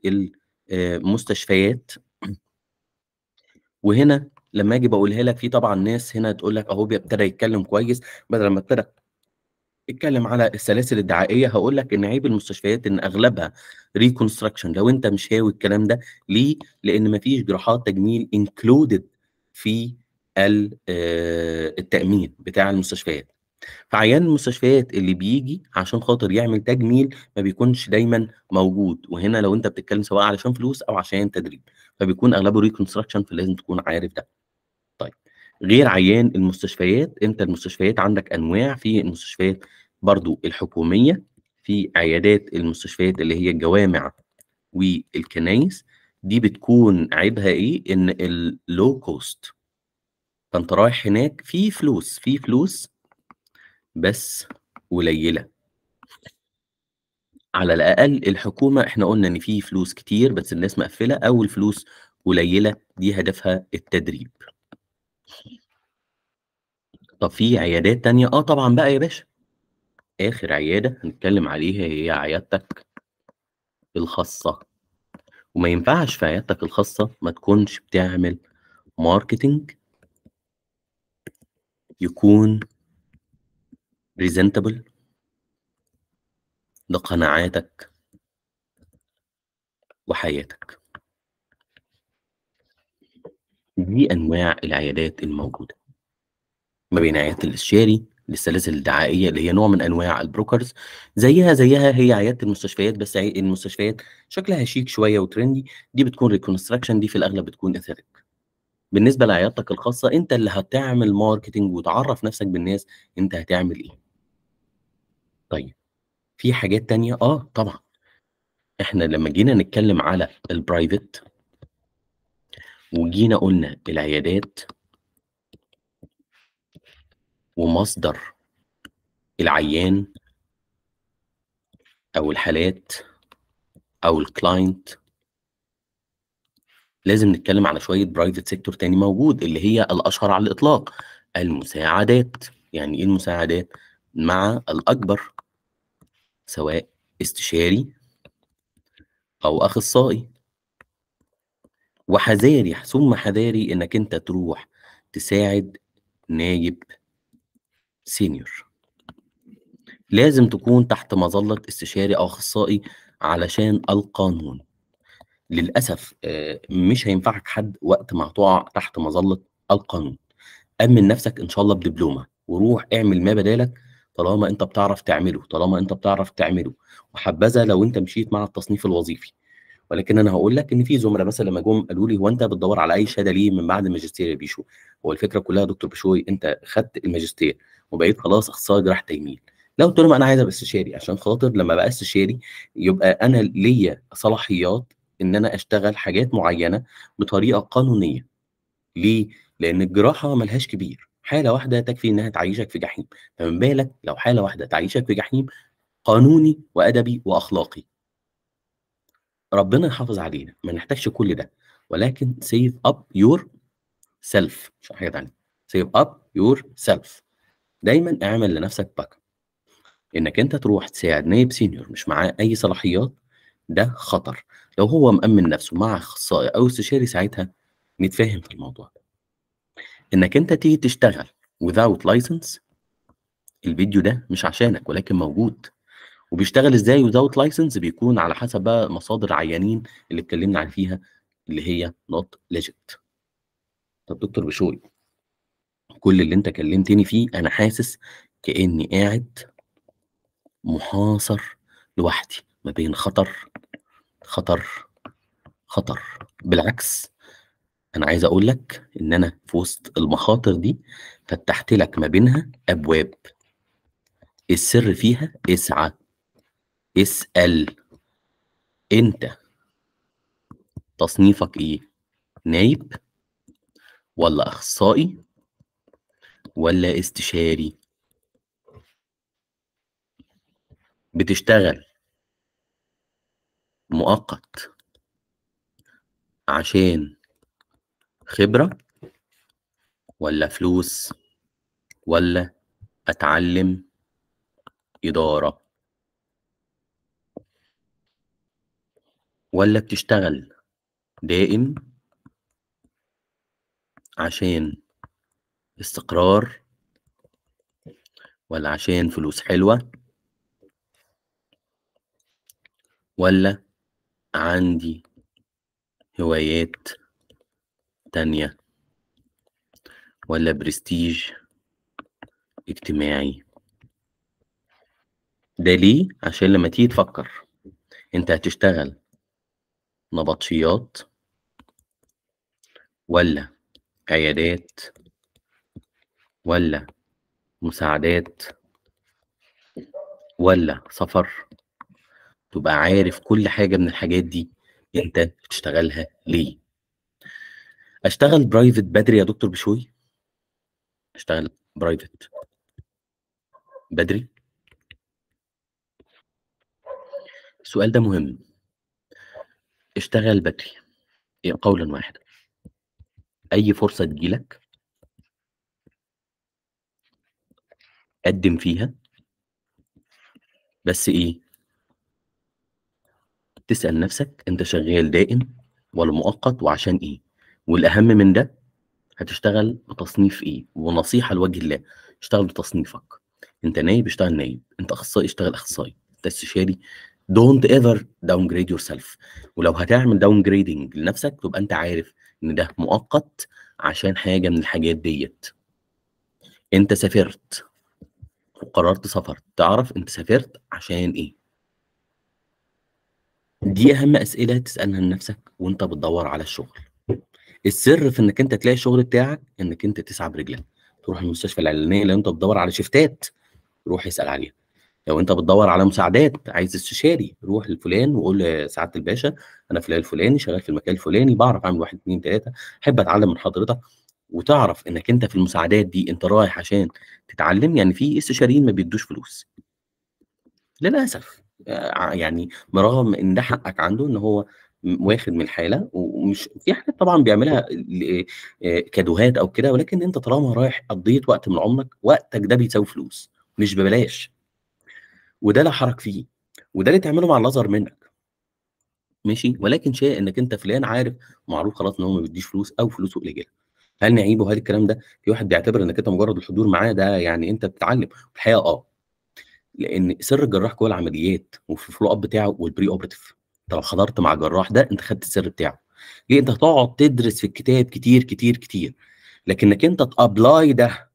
مستشفيات. وهنا لمّا آجي باقولها لك، في طبعًا ناس هنا تقول لك أهو ابتدى يتكلم كويس بدل ما ابتدى اتكلم على السلاسل الدعائية. هاقول لك إن عيب المستشفيات إن أغلبها reconstruction لو أنت مش هاوي الكلام ده. ليه؟ لإن ما فيش جراحات تجميل included في التأمين بتاع المستشفيات. فعيان المستشفيات اللي بييجي عشان خاطر يعمل تجميل ما بيكونش دايمًا موجود، وهنا لو أنت بتتكلم سواء علشان فلوس أو عشان تدريب، فبيكون أغلبه reconstruction، فلازم تكون عارف ده. طيب غير عيان المستشفيات، أنت المستشفيات عندك أنواع، في المستشفيات برضه الحكومية، في عيادات المستشفيات اللي هي الجوامع والكنايس، دي بتكون عيبها إيه؟ إن الlow cost، فأنت رايح هناك في فلوس، في فلوس بس قليلة. على الأقل الحكومة إحنا قُلنا إن في فلوس كتير بس الناس مقفّلة، أو الفلوس قليلة دي هدفها التدريب. طب في عيادات تانية؟ آه طبعًا بقى يا باشا. آخر عيادة هنتكلم عليها هي عيادتك الخاصة، وما ينفعش في عيادتك الخاصة ما تكونش بتعمل marketing يكون presentable لقناعاتك وحياتك. دي أنواع العيادات الموجودة، ما بين عيادة الاستشاري للسلاسل الدعائية اللي هي نوع من أنواع الbrokers، زيها هي عيادة المستشفيات، بس المستشفيات شكلها شيك شوية وtrendy، دي بتكون reconstruction، دي في الأغلب بتكون aesthetic. بالنسبة لعيادتك الخاصة أنت اللي هتعمل marketing وتعرّف نَفْسك بالناس أنت هتعمل إيه. طيب في حاجات تانية؟ آه طبعًا. احنا لما جينا نتكلم على البرايفت وجينا قلنا العيادات ومصدر العيان او الحالات او الكلاينت، لازم نتكلم على شويه برايفت سيكتور تاني موجود، اللي هي الاشهر على الاطلاق، المساعدات. يعني ايه المساعدات؟ مع الاكبر، سواء استشاري او اخصائي. وحذاري ثم حذاري انك انت تروح تساعد نايب سينيور، لازم تكون تحت مظلة استشاري او اخصائي علشان القانون. للاسف مش هينفعك حد وقت ما هتقع تحت مظلة القانون. امن نفسك ان شاء الله بدبلومة وروح اعمل ما بدالك، طالما انت بتعرف تعمله، طالما انت بتعرف تعمله. وحبذا لو انت مشيت مع التصنيف الوظيفي. ولكن انا هقول لك ان في زملاء مثلا لما جم قالوا لي هو انت بتدور على اي شهاده ليه من بعد الماجستير يا بيشو؟ هو الفكره كلها يا دكتور بشوي، انت خدت الماجستير وبقيت خلاص اخصائي جراحه تجميل. لو قلت لهم انا عايز ابقى استشاري عشان خاطر لما ابقى استشاري يبقى انا ليا صلاحيات ان انا اشتغل حاجات معينه بطريقه قانونيه. ليه؟ لان الجراحه ملهاش كبير، حاله واحده تكفي انها تعيشك في جحيم، فمن بالك لو حاله واحده تعيشك في جحيم قانوني وادبي واخلاقي. ربنا يحافظ علينا ما نحتاجش كل ده، ولكن سيف اب يور سيلف، مش حاجه ثانيه. سيف اب يور سيلف. دايما اعمل لنفسك باك. انك انت تروح تساعد نايب سينيور مش معاه اي صلاحيات، ده خطر. لو هو مأمن نفسه مع اخصائي او استشاري ساعتها نتفاهم في الموضوع ده. انك انت تيجي تشتغل without license، الفيديو ده مش عشانك ولكن موجود. وبيشتغل ازاي without license؟ بيكون على حسب بقى مصادر عيانين اللي اتكلمنا عن فيها، اللي هي not legit. طب دكتور بشوي، كل اللي انت كلمتني فيه انا حاسس كأني قاعد محاصر لوحدي ما بين خطر خطر خطر. بالعكس، انا عايز اقول لك ان انا في وسط المخاطر دي فتحت لك ما بينها ابواب. السر فيها اسعى، اسأل. انت تصنيفك ايه؟ نايب ولا اخصائي ولا استشاري؟ بتشتغل مؤقت عشان خبرة ولا فلوس ولا اتعلم إدارة؟ ولا بتشتغل دائم عشان استقرار ولا عشان فلوس حلوة ولا عندي هوايات تانية ولا برستيج اجتماعي؟ ده ليه؟ عشان لما تيجي تفكر انت هتشتغل نبطشيات ولا عيادات ولا مساعدات ولا سفر، تبقى عارف كل حاجة من الحاجات دي انت بتشتغلها ليه. اشتغل برايفت بدري يا دكتور بشوي؟ اشتغل برايفت بدري؟ السؤال ده مهم. اشتغل بدري قولا واحدا. اي فرصة تجيلك قدم فيها، بس ايه؟ تسأل نفسك انت شغال دائم ولا مؤقت وعشان ايه؟ والاهم من ده، هتشتغل بتصنيف ايه؟ ونصيحة لوجه الله، اشتغل بتصنيفك. انت نايب اشتغل نايب، انت اخصائي اشتغل اخصائي، انت استشاري. don't ever downgrade yourself. ولو هتعمل downgrading لنفسك تبقى انت عارف ان ده مؤقت عشان حاجة من الحاجات ديت. انت سافرت وقررت سفر، تعرف انت سافرت عشان ايه. دي اهم اسئلة تسألها لنفسك وانت بتدور على الشغل. السر في انك انت تلاقي الشغل بتاعك انك انت تسعى برجلك، تروح المستشفى الاعلانيه لو انت بتدور على شيفتات روح اسال عليها. لو أنت بتدوّر على مساعدات، عايز استشاري، روح لفلان وقُل له يا سعادة الباشا أنا فلان الفلاني شغال في المكان الفلاني، باعرف أعمل 1، 2، 3 أحب أتعلّم من حضرتك، وتعرف إنّك أنت في المساعدات دي أنت رايح عشان تتعلّم، يعني في استشاريين ما بيدّوش فلوس، للأسف يعني برغم إن ده حقّك عنده إن هو واخد من الحالة ومش في حاجات طبعًا بيعملها كادوهات أو كده، ولكن أنت طالما رايح قضّيت وقت من عمرك، وقتك ده بيساوي فلوس، مش ببلاش، وده لا حرج فيه، وده اللي تعمله مع اللي أصغر منّك. ماشي، ولكن شيء إنّك أنت فلان عارف معروف خلاص إن هو ما بيدّيش فلوس أو فلوسه قليلة، هل نعيبه وهل الكلام ده؟ في واحد بيعتبر إنّك أنت مجرّد الحضور معاه ده يعني أنت بتتعلّم، الحقيقة لإن سر الجراح جوّه العمليات وفي الfollow up بتاعه والpre operative، أنت لو حضرت مع جراح ده أنت خدت السر بتاعه، ليه؟ أنت هتقعد تدرس في الكتاب كتير، كتير، كتير، لكن إنّك أنت تapply ده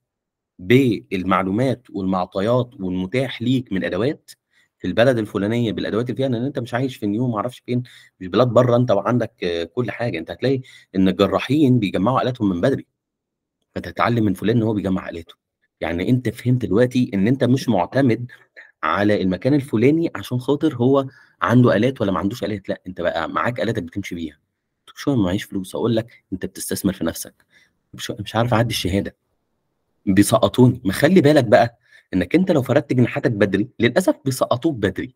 بالمعلومات والمعطيات والمتاح ليك من أدوات في البلد الفلانية بالأدوات اللي فيها، لإن أنت مش عايش في نيوم ما أعرفش فين، مش بلاد برّه أنت وعندك كل حاجة، أنت هتلاقي إن الجراحين بيجمّعوا آلاتهم من بدري، فأنت هتتعلم من فلان إن هو بيجمّع آلاته، يعني أنت فهمت دلوقتي إن أنت مش مُعتمد على المكان الفلاني عشان خاطر هو عنده آلات والّا ما عندوش آلات، لأ أنت بقى معاك آلاتك بتمشي بيها، كل شوية ما معييش فلوس، أقول لك أنت بتستثمر في نفسك، مش عارف أعدّي الشهادة. بيسقّطوني، ما خلّي بالك بقى إنّك أنت لو فردت جناحاتك بدري، للأسف بيسقّطوك بدري.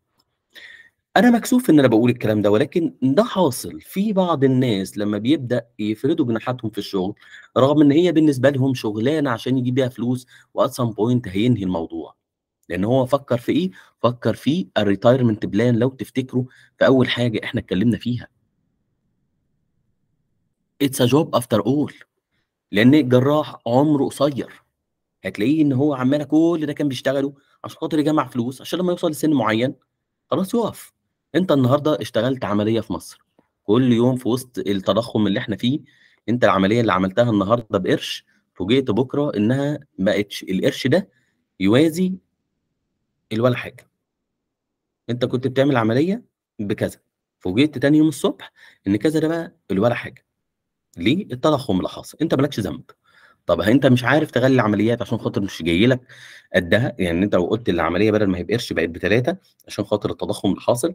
أنا مكسوف إن أنا باقول الكلام ده، ولكن ده حاصل. في بعض الناس لمّا بيبدأ يفردوا جناحاتهم في الشغل، رغم إن هي بالنسبة لهم شغلانة عشان يجيب بيها فلوس وat some point هينهي الموضوع، لإن هو فكّر في إيه، فكّر في الretirement plan لو تفتكروا في أول حاجة إحنا اتكلّمنا فيها. it's a job after all لإن الجراح عمره قصيّر. هتلاقيه إن هو عمّال كل ده كان بيشتغله عشان خاطر يجمّع فلوس، عشان لمّا يوصل لسِن معيّن خلاص يُقف. أنت النهارده اشتغلت عملية في مصر، كل يوم في وسط التضخُّم اللي إحنا فيه، أنت العملية اللي عملتها النهارده بقرش، فوجئت بُكرة إنها ما بقتش القرش ده يوازي الولا حاجة، أنت كنت بتعمل عملية بكذا، فوجئت تاني يوم الصبح إن كذا ده بقى الولا حاجة، ليه؟ التضخُّم اللي حاصل، أنت ما لكش ذنب. طب أنت مش عارف تغلّي العمليات عشان خاطر مش جاي لك قدّها، يعني أنت لو قُلت العملية بدل ما هي بقرش بقت ب3 عشان خاطر التضخُّم اللي حاصل،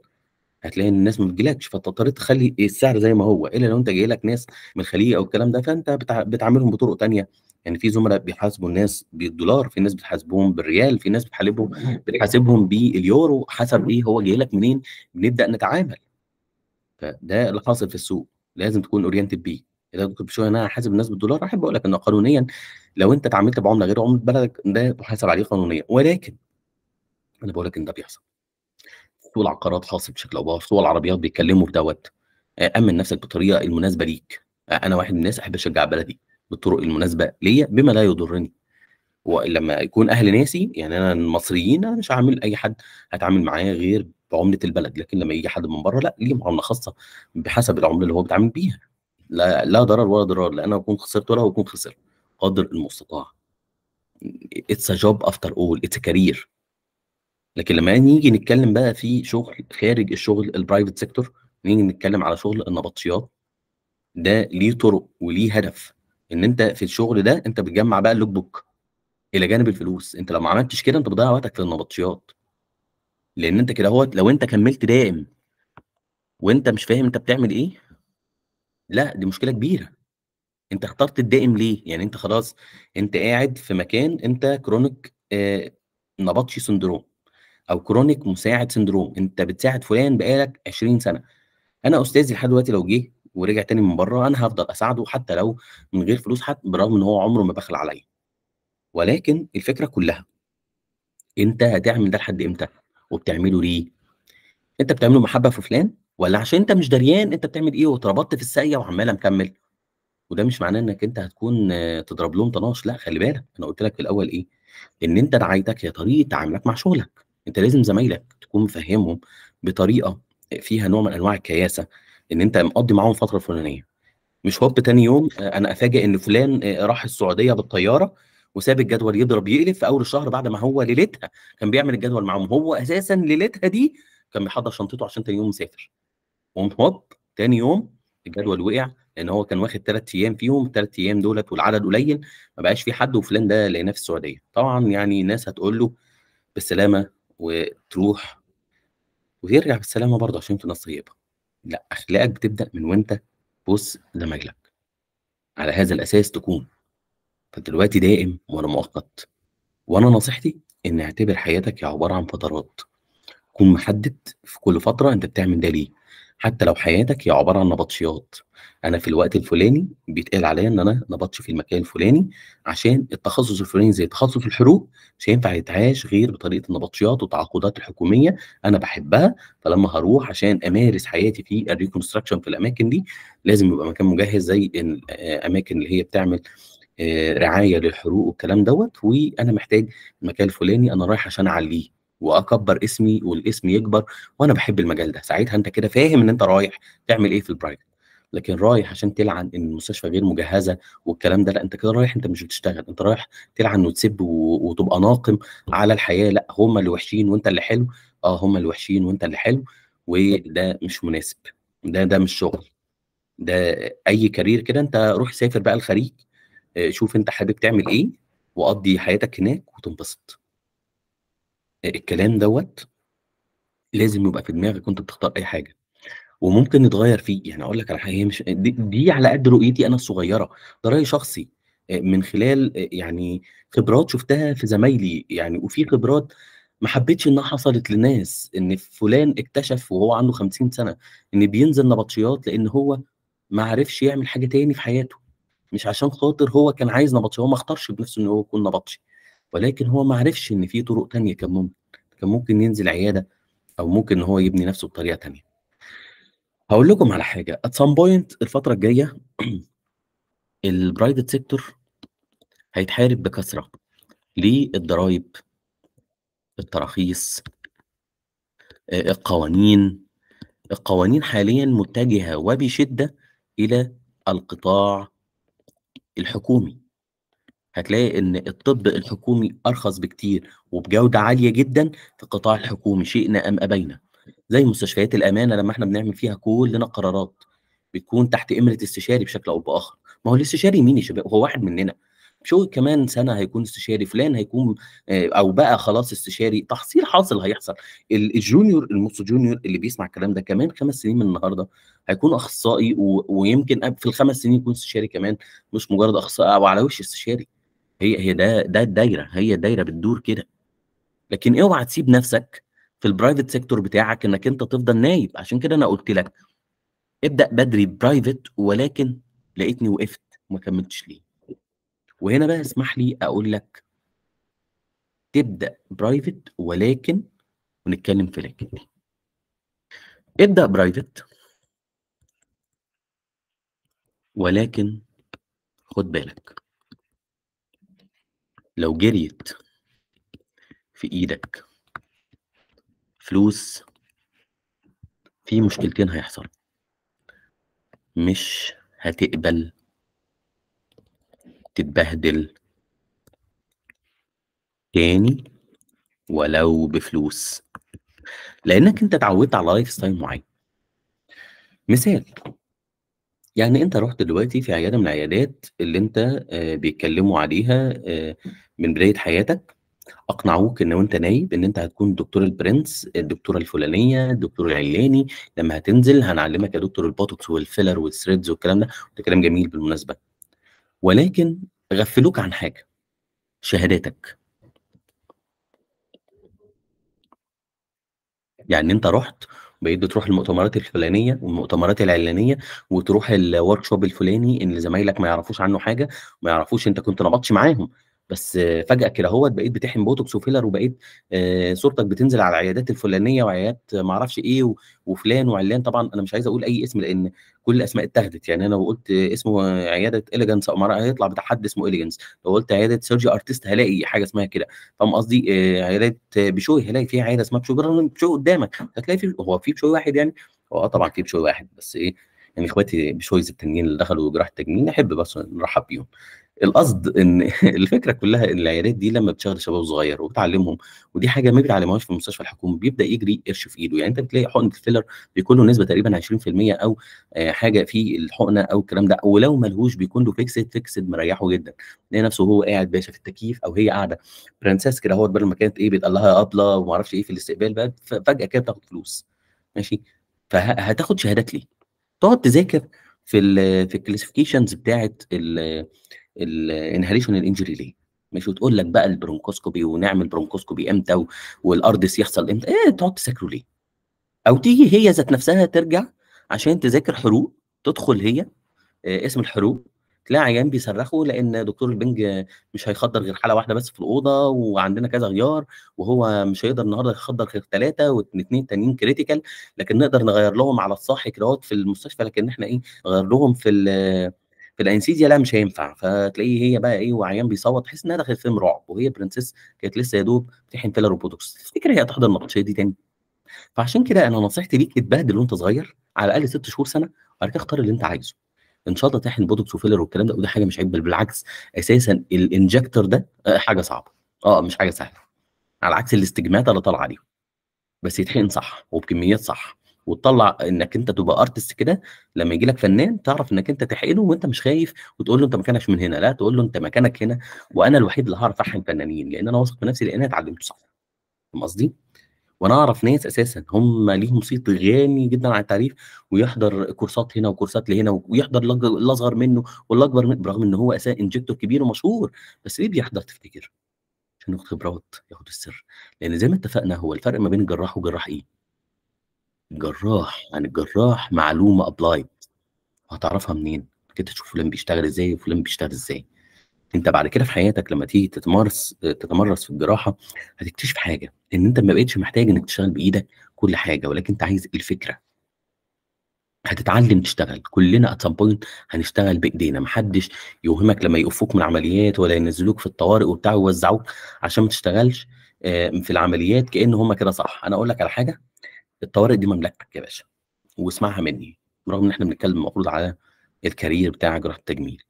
هتلاقي إن الناس ما بتجيلكش، فأنت اضطريت تخلّي السعر زي ما هو، إلا لو أنت جاي لك ناس من الخليج أو الكلام ده، فأنت بتعاملهم بطُرق تانية، يعني في زُملا بيحاسبوا الناس بالدولار، في ناس بتحاسبهم بالريال، في ناس بتحاسبهم باليورو، حسب إيه هو جاي لك منين، بنبدأ نتعامل. فده اللي حاصل في السوق، لازم تكون oriented بيه. إذا كنت بشوية إن أنا هاحاسب الناس بالدولار، أحب أقول لك إن قانونيًا لو أنت اتعاملت بعملة غير عملة بلدك ده تُحاسب عليه قانونيًا، ولكن أنا باقول لك إن ده بيحصل. سوق العقارات حاصل بشكل أو بآخر، سوق العربيات بيتكلموا في دوّة. أمِّن نفسك بالطريقة المناسبة ليك. أنا واحد من الناس أحب أشجّع بلدي بالطرق المناسبة ليّا بما لا يضرني. ولمّا يكون أهل ناسي، يعني أنا المصريين أنا مش هاعامل أي حد هاتعامل معاه غير بعملة البلد، لكن لمّا ييجي حد من برّه لأ، ليه معاملة خاصة بحسب العملة اللي هو بيتعامل بيها. لا ضرر ولا ضرار، لا أنا هاكون خسرت ولا هو يكون خسر، قدر المستطاع. It's a job after all، it's a career. لكن لمّا نيجي نتكلم بقى في شغل خارج الشغل الprivate sector، نيجي نتكلم على شغل النبطشيات، ده ليه طرق وليه هدف، إن أنت في الشغل ده أنت بتجمّع بقى الlog book إلى جانب الفلوس، أنت لو ما عملتش كده أنت بتضيّع وقتك في النبطشيات. لإن أنت كدهوّة لو أنت كمّلت دائم وأنت مش فاهم أنت بتعمل إيه، لأ دي مشكلة كبيرة. أنت اخترت الدائم ليه؟ يعني أنت خلاص أنت قاعد في مكان أنت chronic نبطشي syndrome أو chronic مساعد syndrome، أنت بتساعد فلان بقى لك 20 سنة. أنا أستاذي لحد دلوقتي لو جه ورجع تاني من برّه، أنا هافضل أساعده حتى لو من غير فلوس بالرغم إن هو عمره ما بخل عليّا. ولكن الفكرة كلّها، أنت هتعمل ده لحد إمتى؟ وبتعمله ليه؟ أنت بتعمله محبة في فلان والّا عشان أنت مش دريان أنت بتعمل إيه واتربطت في الساقية وعمّال مكمّل؟ وده مش معناه إنّك أنت هتكون تضرب لهم طناش، لأ خلّي بالك، أنا قُلت لك في الأول إيه، إن أنت رعايتك هي طريقة تعاملك مع شغلك، أنت لازم زمايلك تكون مفهّمهم بطريقة فيها نوع من أنواع الكياسة، إن أنت مقضّي معاهم فترة فلانية، مش هوب تاني يوم أنا أفاجئ إن فلان راح السعودية بالطيارة وساب الجدول يضرب يقلب في أول الشهر بعد ما هو ليلتها كان بيعمل الجدول معاهم، هو أساسًا ليلتها دي كان بيحضّر شنطته عشان تاني يوم مسافر. هوب تاني يوم الجدول وقع، لإن هو كان واخد 3 أيام فيهم، ال3 أيام دُولة والعدد قليل، ما بقاش في حد وفلان ده لقيناه في السعودية. طبعًا يعني الناس هتقول له بالسلامة وتروح وترجع بالسلامة برضه عشان أنتم ناس طيبة. لأ، أخلاقك بتبدأ من وأنت في وسط زمايلك، على هذا الأساس تكون. فدلوقتي دائم ولا مؤقت. وأنا نصيحتي إن اعتبر حياتك هي عبارة عن فترات. كون محدد في كل فترة أنت بتعمل ده ليه، حتى لو حياتك هي عبارة عن نبطشيات. أنا في الوقت الفلاني بيتقال عليا إن أنا نبطش في المكان الفلاني عشان التخصص الفلاني زي تخصص الحروق مش هينفع يتعاش غير بطريقة النبطشيات والتعاقدات الحكومية. أنا باحبها، فلما هاروح عشان أمارس حياتي في الreconstruction في الأماكن دي لازم يبقى مكان مجهز زي الأماكن اللي هي بتعمل رعاية للحروق والكلام دوّة. وأنا محتاج المكان الفلاني أنا رايح عشان أعلّيه وأكبّر اسمي والاسم يكبر، وأنا باحب المجال ده. ساعتها أنت كده فاهم إن أنت رايح تعمل إيه في الprivate. لكن رايح عشان تلعن إن المستشفى غير مجهزة والكلام ده، لأ، أنت كده رايح أنت مش بتشتغل، أنت رايح تلعن وتسب وتبقى ناقم على الحياة. لأ، هم اللي وحشين وأنت اللي حلو. هم اللي وحشين وأنت اللي حلو، وده مش مناسب. ده مش شغل. ده أي career كده أنت روح سافر بقى الخليج، شوف أنت حابب تعمل إيه وقضّي حياتك هناك وتنبسط. الكلام دوّة لازم يبقى في دماغك وأنت بتختار أي حاجة، وممكن يتغيّر فيه. يعني أقول لك على حاجة، هي مش دي على قد رؤيتي أنا الصغيّرة، ده رأي شخصي من خلال يعني خبرات شُفتها في زمايلي يعني. وفي خبرات ما حبيتش إنها حصلت لناس، إن فلان اكتشف وهو عنده 50 سَنة إن بينزل نبطشيات لإن هو ما عرفش يعمل حاجة تاني في حياته. مش عشان خاطر هو كان عايز نبطشي، هو ما اختارش بنفسه إن هو يكون نبطشي، ولكن هو ما عرفش إن في طرق تانية كان ممكن. كان ممكن ينزل عيادة أو ممكن إن هو يبني نفسه بطريقة تانية. هاقول لكم على حاجة at some point الفترة الجاية الprivate sector هيتحارب بكثرة. ليه؟ الضرايب، التراخيص، القوانين. القوانين حاليًا متجهة وبشدة إلى القطاع الحكومي. هتلاقي إن الطب الحكومي أرخص بكتير وبجودة عالية جدًا في القطاع الحكومي شئنا أم أبينا. زي مستشفيات الأمانة لمّا إحنا بنعمل فيها كلنا قرارات، بتكون تحت إمرة استشاري بشكل أو بآخر. ما هو الاستشاري مين يا شباب؟ هو واحد مننا. مش هو كمان سنة هيكون استشاري، فلان هيكون أو بقى خلاص استشاري، تحصيل حاصل هيحصل. الjunior النُص junior اللي بيسمع الكلام ده كمان 5 سنين من النهارده هيكون أخصائي ويمكن في ال5 سنين يكون استشاري كمان، مش مجرد أخصائي أو على وش استشاري. هي ده الدايرة، هي الدايرة بتدور كده. لكن اوعى تسيب نفسك في الprivate sector بتاعك إنك أنت تفضل نايب. عشان كده أنا قُلت لك ابدأ بدري private، ولكن لقيتني وقفت وما كمّلتش ليه. وهنا بقى اسمح لي أقول لك تبدأ private ولكن، ونتكلم في لكن دي. ابدأ private ولكن خُد بالك، لو جريت في إيدك فلوس في مشكلتين هيحصلوا. مش هتقبل تتبهدل تاني ولو بفلوس، لإنّك أنت اتعوّدت على lifestyle معيّن. مثال، يعني أنت رُحت دلوقتي في عيادة من العيادات اللي أنت بيتكلّموا عليها من بداية حياتك، أقنعوك إن وأنت نايب إن أنت هتكون دكتور البرنس، الدكتورة الفلانية، الدكتور العلاني. لمّا هتنزل هنعلّمك يا دكتور الbotox والfiller والthreads والكلام ده. وده كلام جميل بالمناسبة، ولكن غفّلوك عن حاجة، شهاداتك. يعني أنت رُحت بقيت بتروح المؤتمرات الفلانية والمؤتمرات العلانية، وتروح الworkshop الفلاني اللي زمايلك ما يعرفوش عنّه حاجة، وما يعرفوش أنت كنت نبطشي معاهم. بس فجأة كده أهوّة بقيت بتحقن botox وfiller، وبقيت صورتك بتنزل على العيادات الفلانية وعيادات ما أعرفش إيه وفلان وعلان. طبعًا أنا مش عايز أقول أي اسم لإن كل الأسماء اتاخدت. يعني أنا لو قُلت اسمه عيادة elegance أو هيطلع بتاع حد اسمه elegance. لو قُلت عيادة surgery artist هالاقي حاجة اسمها كده. فاهم قصدي؟ عيادات بشوي هالاقي في عيادة اسمها بشوي قدّامك. هتلاقي هو في بشوي واحد يعني؟ هو طبعًا في بشوي واحد، بس إيه، يعني إخواتي بشويز التانيين اللي دخلوا جراحة تجميل أحب بس نرحّب بيهم. القصد إن الفكرة كلّها إن العيادات دي لمّا بتشغّل شباب صغير وبتعلّمهم، ودي حاجة ما بيتعلموهاش في المستشفى الحكومي، بيبدأ يجري قرش في إيده، يعني أنت بتلاقي حقنة الfiller بيكون له نسبة تقريبًا 20% أو حاجة في الحقنة أو الكلام ده، ولو ما لهوش بيكون له fixed مريّحه جدًا، يلاقي نفسه وهو قاعد باشا في التكييف أو هي قاعدة برنسيس كده أهوّة بدل ما كانت إيه بيتقال لها أبلة وما أعرفش إيه في الاستقبال بقت فجأة كده بتاخد فلوس، ماشي، هتاخد شهادات ليه؟ تقعد تذاكر في الclassifications بتاعة الinhalation الinjury ليه، ماشي، وتقول لك بقى البرونكوسكوبي ونعمل برونكوسكوبي إمتى والARDS يحصل إمتى، تقعد تذاكره ليه؟ أو تيجي هي ذات نفسها ترجع عشان تذاكر حروق، تدخل هي اسم الحروق، تلاقي عيان بيصرّخوا لإن دكتور البنج مش هيخدّر غير حالة واحدة بس في الأوضة، وعندنا كذا غيار، وهو مش هيقدر النهارده يخدّر غير 3 و2 تانيين critical، لكن نقدر نغيّر لهم على الصاحي كدهوّة في المستشفى، لكن إحنا إيه، نغيّر لهم في الأنستيزيا لأ مش هينفع، فتلاقيه هي بقى إيه وعيان بيصوّت، تحس إنها دخلت فيلم رعب، وهي برنسيس كانت لسه يا دوب بتحقن filler وبوتوكس، تفتكر هي هتحضر النبطشية دي تاني؟ فعشان كده أنا نصيحتي ليك اتبهدل وأنت صغير، على الأقل 6 شهور، سنة، وبعد كده اختار اللي أنت عايزه. إن شاء الله تحقن بوتوكس وفيلر والكلام ده، وده حاجة مش عيب، بل بالعكس أساسًا الinjector ده حاجة صعبة، مش حاجة سهلة، على عكس الاستجماتة اللي طالعة دي، بس يتحقن صح وبكميات صح، وتطلّع إنك أنت تبقى artist كده، لمّا ييجي لك فنان تعرف إنك أنت تحقنه وأنت مش خايف وتقول له أنت مكانك من هنا، لأ تقول له أنت مكانك هنا، وأنا الوحيد اللي هاعرف أحقن فنانين، لإن أنا واثق في نفسي لإن أنا اتعلمته صح، فاهم قصدي؟ وأنا أعرف ناس أساسًا هم ليهم صيت غني جدًا عن التعريف، ويحضر كورسات هنا وكورسات لهنا، ويحضر الأصغر منه والأكبر برغم إن هو أساسًا injector كبير ومشهور، بس ليه بيحضر تفتكر؟ عشان ياخد خبرات، ياخد السر، لأن زي ما اتفقنا هو الفرق ما بين الجراح وجراح إيه؟ عن الجراح معلومة applied، هتعرفها منين؟ إنك أنت تشوف فلان بيشتغل إزاي وفلان بيشتغل إزاي. أنت بعد كده في حياتك لمّا تيجي تتمرّس في الجراحة، هتكتشف حاجة، إن أنت ما بقيتش محتاج إنك تشتغل بإيدك كل حاجة، ولكن أنت عايز الفكرة، هتتعلم تشتغل، كلنا at some point هنشتغل بإيدينا، ما حدش يوهمك لمّا يوقفوك من عمليات ولا ينزّلوك في الطوارئ وبتاع ويوزّعوك عشان ما تشتغلش في العمليات كأن هم كده صح. أنا أقول لك على حاجة، الطوارئ دي مملكتك يا باشا، واسمعها مني، برغم إن إحنا بنتكلم المفروض على الcareer بتاع جراحة التجميل.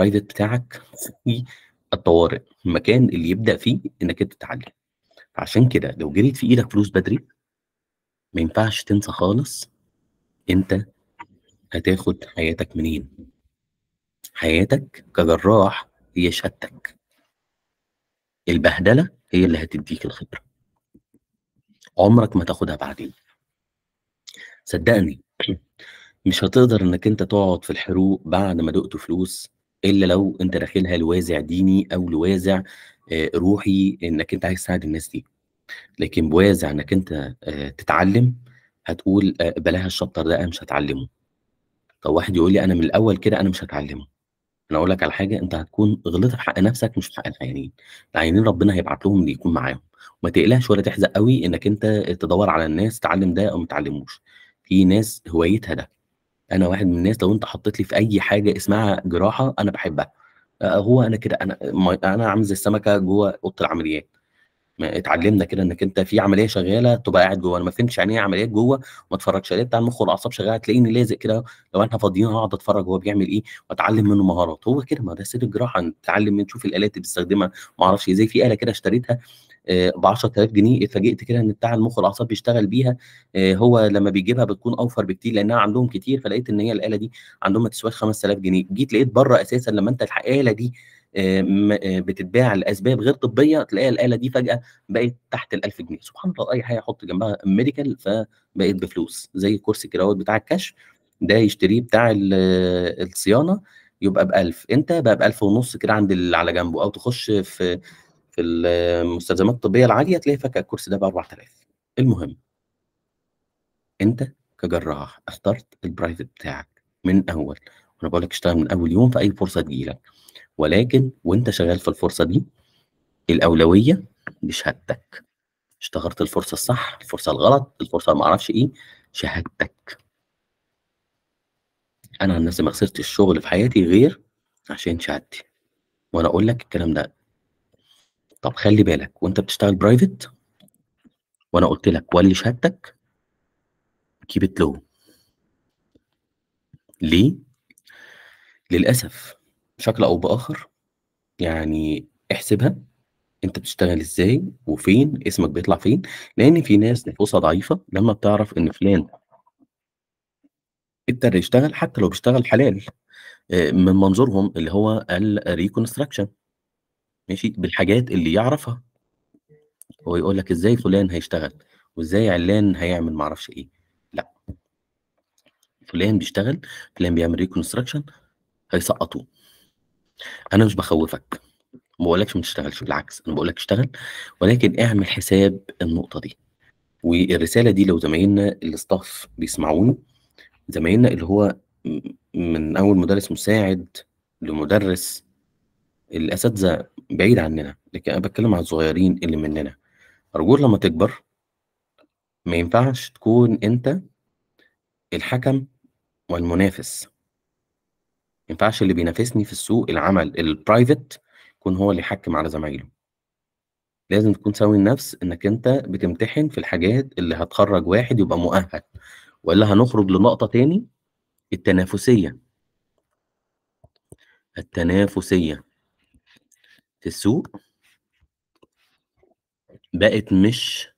private بتاعك في الطوارئ، المكان اللي يبدأ فيه إنك أنت تتعلم، فعشان كده لو جريت في إيدك فلوس بدري، ما ينفعش تنسى خالص أنت هتاخد حياتك منين، حياتك كجراح هي شهادتك، البهدلة هي اللي هتدّيك الخبرة، عمرك ما هتاخدها بعدين، صدّقني مش هتقدر إنك أنت تقعد في الحروق بعد ما دُقت فلوس، إلا لو أنت داخلها لوازع ديني أو لوازع روحي إنك أنت عايز تساعد الناس دي. لكن بوازع إنك أنت تتعلّم، هتقول بلاها الشابتر ده أنا مش هاتعلّمه. طب واحد يقول لي أنا من الأول كده أنا مش هاتعلّمه، أنا أقول لك على حاجة، أنت هتكون غلطت في حق نفسك مش في حق العيانين، العيانين ربنا هيبعت لهم اللي يكون معاهم، وما تقلقش ولا تحزق أوي إنك أنت تدوّر على الناس تعلّم ده أو ما تعلّموش، في ناس هوايتها ده، أنا واحد من الناس لو أنت حطيت لي في أي حاجة اسمها جراحة أنا باحبها، هو أنا كده أنا عامل زي السمكة جوّه أوضة العمليات. ما اتعلمنا كده إنك أنت في عملية شغالة تبقى قاعد جوّه، أنا ما فهمتش يعني إيه عمليات جوّه وما اتفرجش، ألاقي بتاع المخ والأعصاب شغال هتلاقيني لازق كده، لو إحنا فاضيين هاقعد أتفرج هو بيعمل إيه وأتعلم منه مهارات، هو كده ما ده سر الجراحة، نتعلم من نشوف الآلات اللي بيستخدمها ما أعرفش إيه، زي في آلة كده اشتريتها ب10.000 جنيه، اتفاجئت كده إن بتاع المخ والأعصاب بيشتغل بيها، هو لمّا بيجيبها بتكون أوفر بكتير لأنها عندهم كتير، فلقيت إن هي الآلة دي عندهم ما تسواش 5000 جنيه، جيت لقيت برّه أساسًا لمّا أنت الآلة دي م بتتباع لأسباب غير طبية، تلاقي الآلة دي فجأة بقت تحت ال1000 جنيه، سبحان الله أي حاجة أحط جنبها medical فبقت بفلوس، زي الكرسي كده أهوّة بتاع الكشف، ده يشتريه بتاع الصيانة يبقى ب1000، أنت بقى ب1500 كده عند اللي على جنبه، أو تخش في المستلزمات الطبية العالية تلاقي فجأة الكرسي ده ب4000. المهم أنت كجراح اخترت الprivate بتاعك من أول، وأنا باقول لك اشتغل من أول يوم في أي فرصة تيجي لك، ولكن وأنت شغال في الفرصة دي الأولوية لشهادتك، اشتغلت الفرصة الصح، الفرصة الغلط، الفرصة ما أعرفش إيه، شهادتك. أنا عن نفسي ما خسرتش الشغل في حياتي غير عشان شهادتي، وأنا أقول لك الكلام ده. طب خلّي بالك وأنت بتشتغل private وأنا قُلت لك ولّي شهادتك keep it low. ليه؟ للأسف بشكل أو بآخر، يعني احسبها، أنت بتشتغل إزاي وفين، اسمك بيطلع فين، لإن في ناس نفوسها ضعيفة لمّا بتعرف إن فلان ابتدى يشتغل حتى لو بيشتغل حلال، من منظورهم اللي هو الreconstruction ماشي، بالحاجات اللي يعرفها، هو يقول لك إزاي فلان هيشتغل، وإزاي عِلّان هيعمل ما أعرفش إيه، لأ، فلان بيشتغل، فلان بيعمل reconstruction هيسقّطوه. أنا مش باخوّفك، ما باقولكش ما تشتغلش، بالعكس أنا باقول لك اشتغل، ولكن اعمل حساب النقطة دي، والرسالة دي لو زمايلنا الstaff بيسمعوني، زمايلنا اللي هو من أول مدرس مساعد لمدرس، الأساتذة بعيد عننا، لكن أنا باتكلم على الصغيرين اللي مننا، أرجوك لمّا تكبر ما ينفعش تكون أنت الحكم والمنافس، ما ينفعش اللي بينافسني في السوق العمل الprivate يكون هو اللي يحكّم على زمايله، لازم تكون ساوي النفس إنك أنت بتمتحن في الحاجات اللي هتخرّج واحد يبقى مؤهل، وإلا هنخرج لنقطة تاني، التنافسية، التنافسية في السوق بقت مش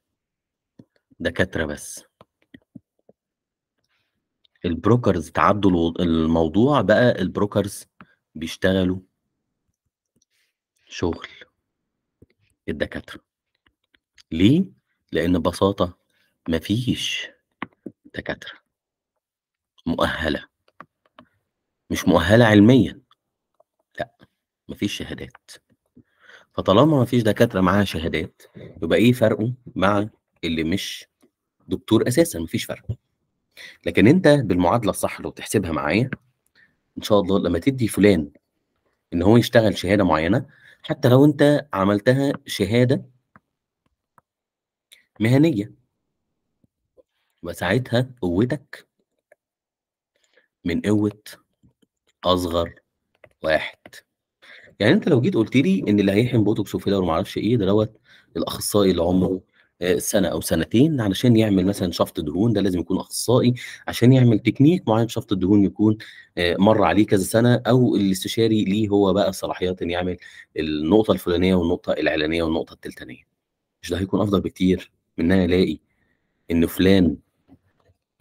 دكاترة بس، الbrokers تعدّوا الموضوع بقى الbrokers بيشتغلوا شغل الدكاترة، ليه؟ لإن ببساطة ما فيش دكاترة مؤهلة، مش مؤهلة علميًا، لأ، ما فيش شهادات، فطالما ما فيش دكاترة معاها شهادات، يبقى إيه فرقه مع اللي مش دكتور أساسًا؟ ما فيش فرق، لكن أنت بالمعادلة الصح لو تحسبها معايا، إن شاء الله لمّا تدّي فلان إن هو يشتغل شهادة معيّنة، حتى لو أنت عملتها شهادة مهنية، يبقى ساعتها قوتك من قوة أصغر واحد. يعني أنت لو جيت قُلت لي إن اللي هيحقن بوتوكس وفيلر وما أعرفش إيه، ده دوّة الأخصائي اللي عمره سَنة أو سنتين علشان يعمل مثلًا شفط دهون، ده لازم يكون أخصائي عشان يعمل تكنيك معيّن في شفط الدهون يكون مَر عليه كذا سَنة، أو الاستشاري ليه هو بقى صلاحيات إنه يعمل النقطة الفلانية والنقطة العلانية والنقطة التلتانية، مش ده هيكون أفضل بكتير من إن أنا ألاقي إن فلان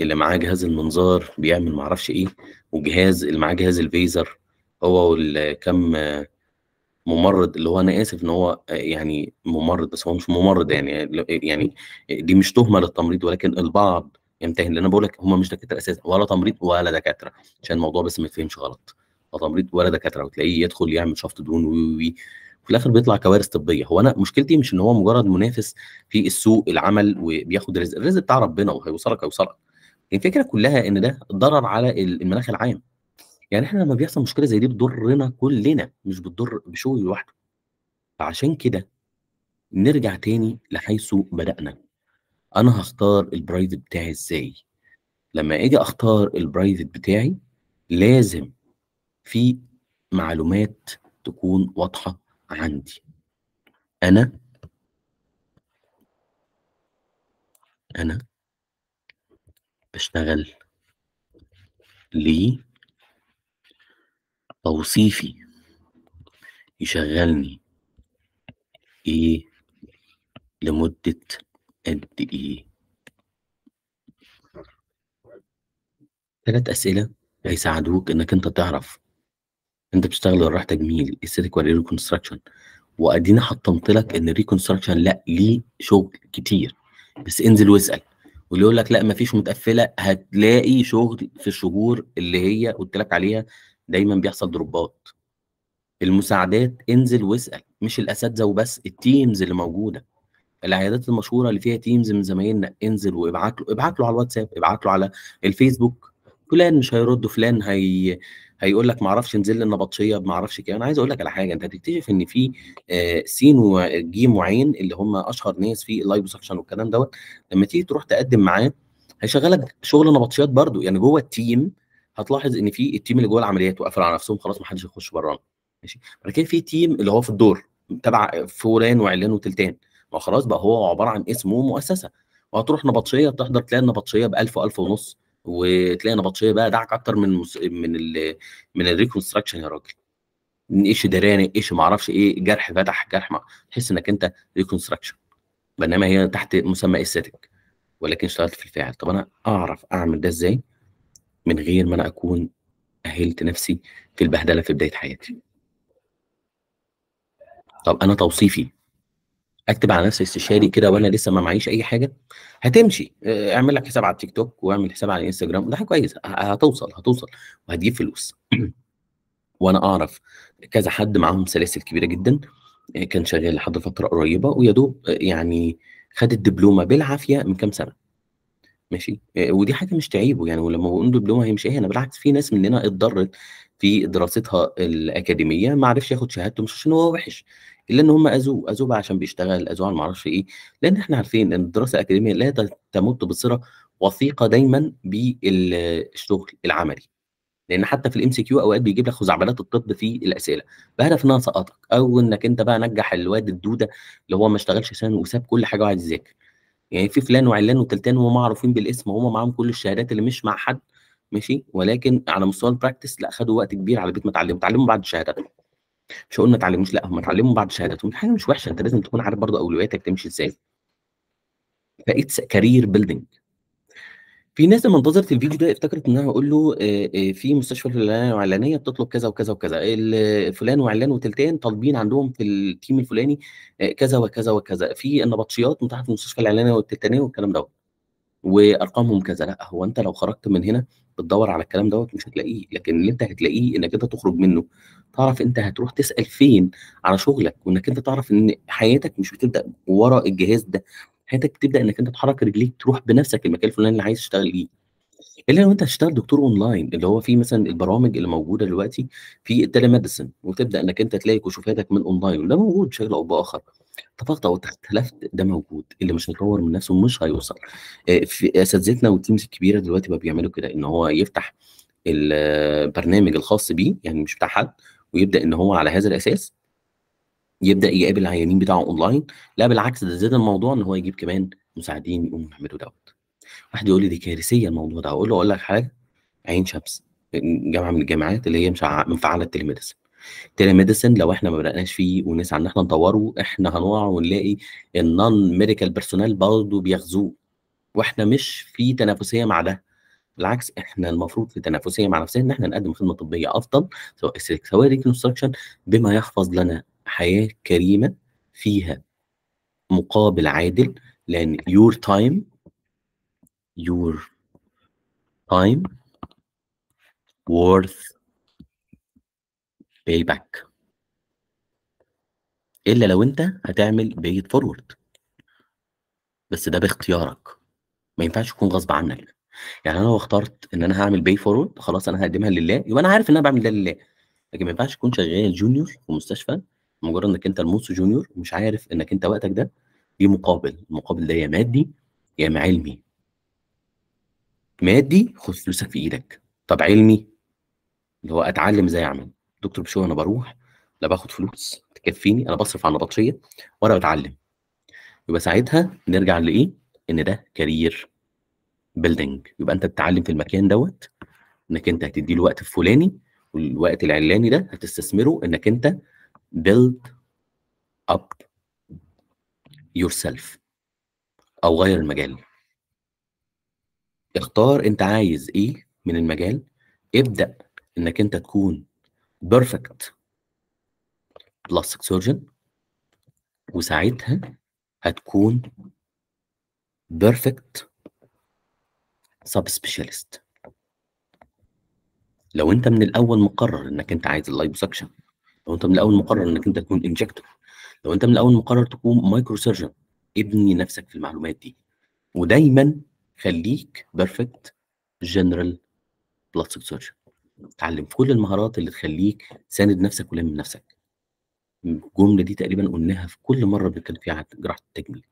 اللي معاه جهاز المنظار بيعمل ما أعرفش إيه، والجهاز اللي معاه جهاز الفيزر هو والكام ممرّض، اللي هو أنا آسف إن هو يعني ممرّض، بس هو مش ممرّض يعني دي مش تُهمة للتمريض، ولكن البعض يمتهن، لأن أنا باقول لك هم مش دكاترة أساسًا، ولا تمريض ولا دكاترة، عشان الموضوع بس ما يتفهمش غلط، لا تمريض ولا دكاترة، وتلاقيه يدخل يعمل شفط دهون وفي الآخر بيطلع كوارث طبية. هو أنا مشكلتي مش إن هو مجرد منافس في السوق العمل وبياخد رزق، الرزق بتاع ربنا وهيوصلك هيوصلك، الفكرة كلّها إن ده ضرر على المناخ العام، يعني إحنا لمّا بيحصل مشكلة زي دي بتضرنا كلّنا، مش بتضر بشغلي لوحده. فعشان كده نرجع تاني لحيث بدأنا، أنا هاختار الprivate بتاعي إزاي؟ لمّا آجي أختار الprivate بتاعي لازم في معلومات تكون واضحة عندي، أنا أنا باشتغل ليه؟ توصيفي يشغّلني إيه، لمدة قد إيه؟ 3 أسئلة هيساعدوك إنّك أنت تعرف أنت بتشتغل والّا رايح تجميل، aesthetic والّا reconstruction، وأديني حطّمت لك إن الreconstruction لأ، ليه شغل كتير، بس انزل واسأل، واللي يقول لك لأ ما فيش متقفّلة، هتلاقي شغل في الشهور اللي هي قُلت لك عليها دايمًا بيحصل دروبات، المساعدات انزل واسأل، مش الأساتذة وبس، الteams اللي موجودة، العيادات المشهورة اللي فيها teams من زمايلنا، انزل ابعت له على الواتساب، ابعت له على الفيسبوك، فلان مش هيرُد، فلان هيقول لك ما أعرفش انزل لي النبطشية بما أعرفش كام. أنا عايز أقول لك على حاجة، أنت هتكتشف إن في س وج وعين اللي هم أشهر ناس في الliposuction والكلام دوّة، لمّا تيجي تروح تقدّم معاه هيشغّلك شغل نبطشيات برضه، يعني جوّه الteam هتلاحظ إن في الteam اللي جوّه العمليات وقافل على نفسهم خلاص ما حدش هيخش برانا، ماشي، بعد كده في team اللي هو في الدور تبع فلان وعلان وتلتان، ما هو خلاص بقى هو عبارة عن اسم ومؤسسة، وهتروح نبطشية تحضر تلاقي النبطشية ب1000 و1500، وتلاقي نبطشية بقى دعك أكتر من الreconstruction يا راجل. نقش دراني، نقش ما اعرفش ايه، جرح فتح جرح، ما تحس انك انت ريكونستراكشن، بينما هي تحت مسمى استاتيك، ولكن اشتغلت في الفاعل. طب انا اعرف اعمل ده ازاي من غير ما انا اكون اهلت نفسي في البهدله في بدايه حياتي؟ طب انا توصيفي اكتب على نفسي استشاري كده وانا لسه ما معيش اي حاجه؟ هتمشي، اعمل لك حساب على التيك توك واعمل حساب على الانستجرام، ده حاجه كويسه، هتوصل وهتجيب فلوس. وانا اعرف كذا حد معاهم سلاسل كبيره جدا، كان شغال لحد فتره قريبه ويا دوب يعني خد الدبلومه بالعافيه من كام سنه، ماشي. ودي حاجه مش تعيبه يعني، ولما بقول دبلومه هي مش اهانه، بالعكس في ناس مننا اتضرت في دراستها الاكاديميه، ما عرفش ياخد شهادته مش عشان هو وحش، الا ان هم اذوه بقى عشان بيشتغل، اذوه على ما اعرفش ايه. لان احنا عارفين ان الدراسه الاكاديميه لا تمت بصله وثيقه دايما بالشغل العملي، لان حتى في الام سي كيو اوقات بيجيب لك خزعبلات الطب في الاسئله بهدف انها تسقطك، او انك انت بقى نجح الواد الدوده اللي هو ما اشتغلش سنه وساب كل حاجه وقاعد يذاكر. يعني في فلان وعلان وتلتان وهم معروفين بالاسم وهم معاهم كل الشهادات اللي مش مع حد، ماشي، ولكن على مستوى البراكتس لا، خدوا وقت كبير على بيت ما اتعلموا بعد شهاداتهم. مش هقول ما اتعلموش، لا هم اتعلموا بعد شهاداتهم، دي حاجه مش وحشه، انت لازم تكون عارف برضه اولوياتك تمشي ازاي. فايتس كارير بيلدينج. في ناس لما انتظرت الفيديو ده افتكرت ان انا هقول له في مستشفى فلانيه وعلانيه بتطلب كذا وكذا وكذا، فلان وعلان وتلتين طالبين عندهم في التيم الفلاني كذا وكذا وكذا، في النبطشيات متاحه في المستشفى العلانيه والتلتانيه والكلام ده، وارقامهم كذا. لا، هو انت لو خرجت من هنا بتدور على الكلام دوت مش هتلاقيه، لكن اللي انت هتلاقيه انك انت تخرج منه تعرف انت هتروح تسال فين على شغلك، وانك انت تعرف ان حياتك مش بتبدا ورا الجهاز ده، حياتك بتبدا انك انت تحرك رجليك تروح بنفسك المكان الفلاني اللي عايز تشتغل فيه. الا لو انت هتشتغل دكتور اونلاين، اللي هو في مثلا البرامج اللي موجوده دلوقتي في التليميديسن، وتبدا انك انت تلاقي كشوفاتك من اونلاين، وده موجود بشكل او باخر. اتفقت او اختلفت ده موجود، اللي مش هيطور من نفسه مش هيوصل. في اساتذتنا والتيمز الكبيره دلوقتي بقى بيعملوا كده، ان هو يفتح البرنامج الخاص بيه يعني مش بتاع حد، ويبدا ان هو على هذا الاساس يبدا يقابل العيانين بتاعه اونلاين. لا بالعكس، ده زاد الموضوع ان هو يجيب كمان مساعدين يقوموا يعملوا دوت. واحد يقول لي دي كارثيه الموضوع ده، اقول لك حاجه، عين شمس جامعه من الجامعات اللي هي مفعله التليميديسن. التليميديسن لو احنا ما بدأناش فيه ونسعى ان احنا نطوره، احنا هنقع ونلاقي النون ميديكال بيرسونال برضه بيغزوه، واحنا مش في تنافسيه مع ده. بالعكس احنا المفروض في تنافسيه مع نفسنا ان احنا نقدم خدمه طبيه افضل، سواء ريكونستراكشن، بما يحفظ لنا حياه كريمه فيها مقابل عادل، لان your time worth payback، الا لو انت هتعمل بيت فورورد، بس ده باختيارك، ما ينفعش يكون غصب عنك. يعني انا لو اخترت ان انا هعمل باي فورورد خلاص انا هقدمها لله، يبقى انا عارف ان انا بعمل ده لله. لكن ما ينفعش تكون شغال جونيور في مستشفى مجرد انك انت الموست جونيور ومش عارف انك انت وقتك ده ليه مقابل، المقابل ده يا مادي يا اما علمي. مادي خد فلوسك في ايدك، طب علمي اللي هو اتعلم ازاي اعمل. دكتور بشوي انا بروح لا باخد فلوس تكفيني، انا بصرف على نبطشيه وانا بتعلم. يبقى ساعتها نرجع لايه؟ ان ده كارير بيلدينج. يبقى انت بتتعلم في المكان دوت انك انت هتدي له وقت الفلاني، والوقت العلاني ده هتستثمره انك انت build up yourself، او غير المجال. اختار انت عايز ايه من المجال، ابدأ انك انت تكون perfect plastic surgeon، وساعتها هتكون perfect subspecialist. لو انت من الاول مقرر انك انت عايز اللايبوسكشن، لو انت من الاول مقرر انك انت تكون انجكتور، لو انت من الاول مقرر تكون مايكرو سيرجن، ابني نفسك في المعلومات دي، ودايما خليك بيرفكت جنرال بلاستيك سيرجن. اتعلم كل المهارات اللي تخليك ساند نفسك ولم نفسك. الجمله دي تقريبا قلناها في كل مره بنتكلم فيها عن جراحه التجميل.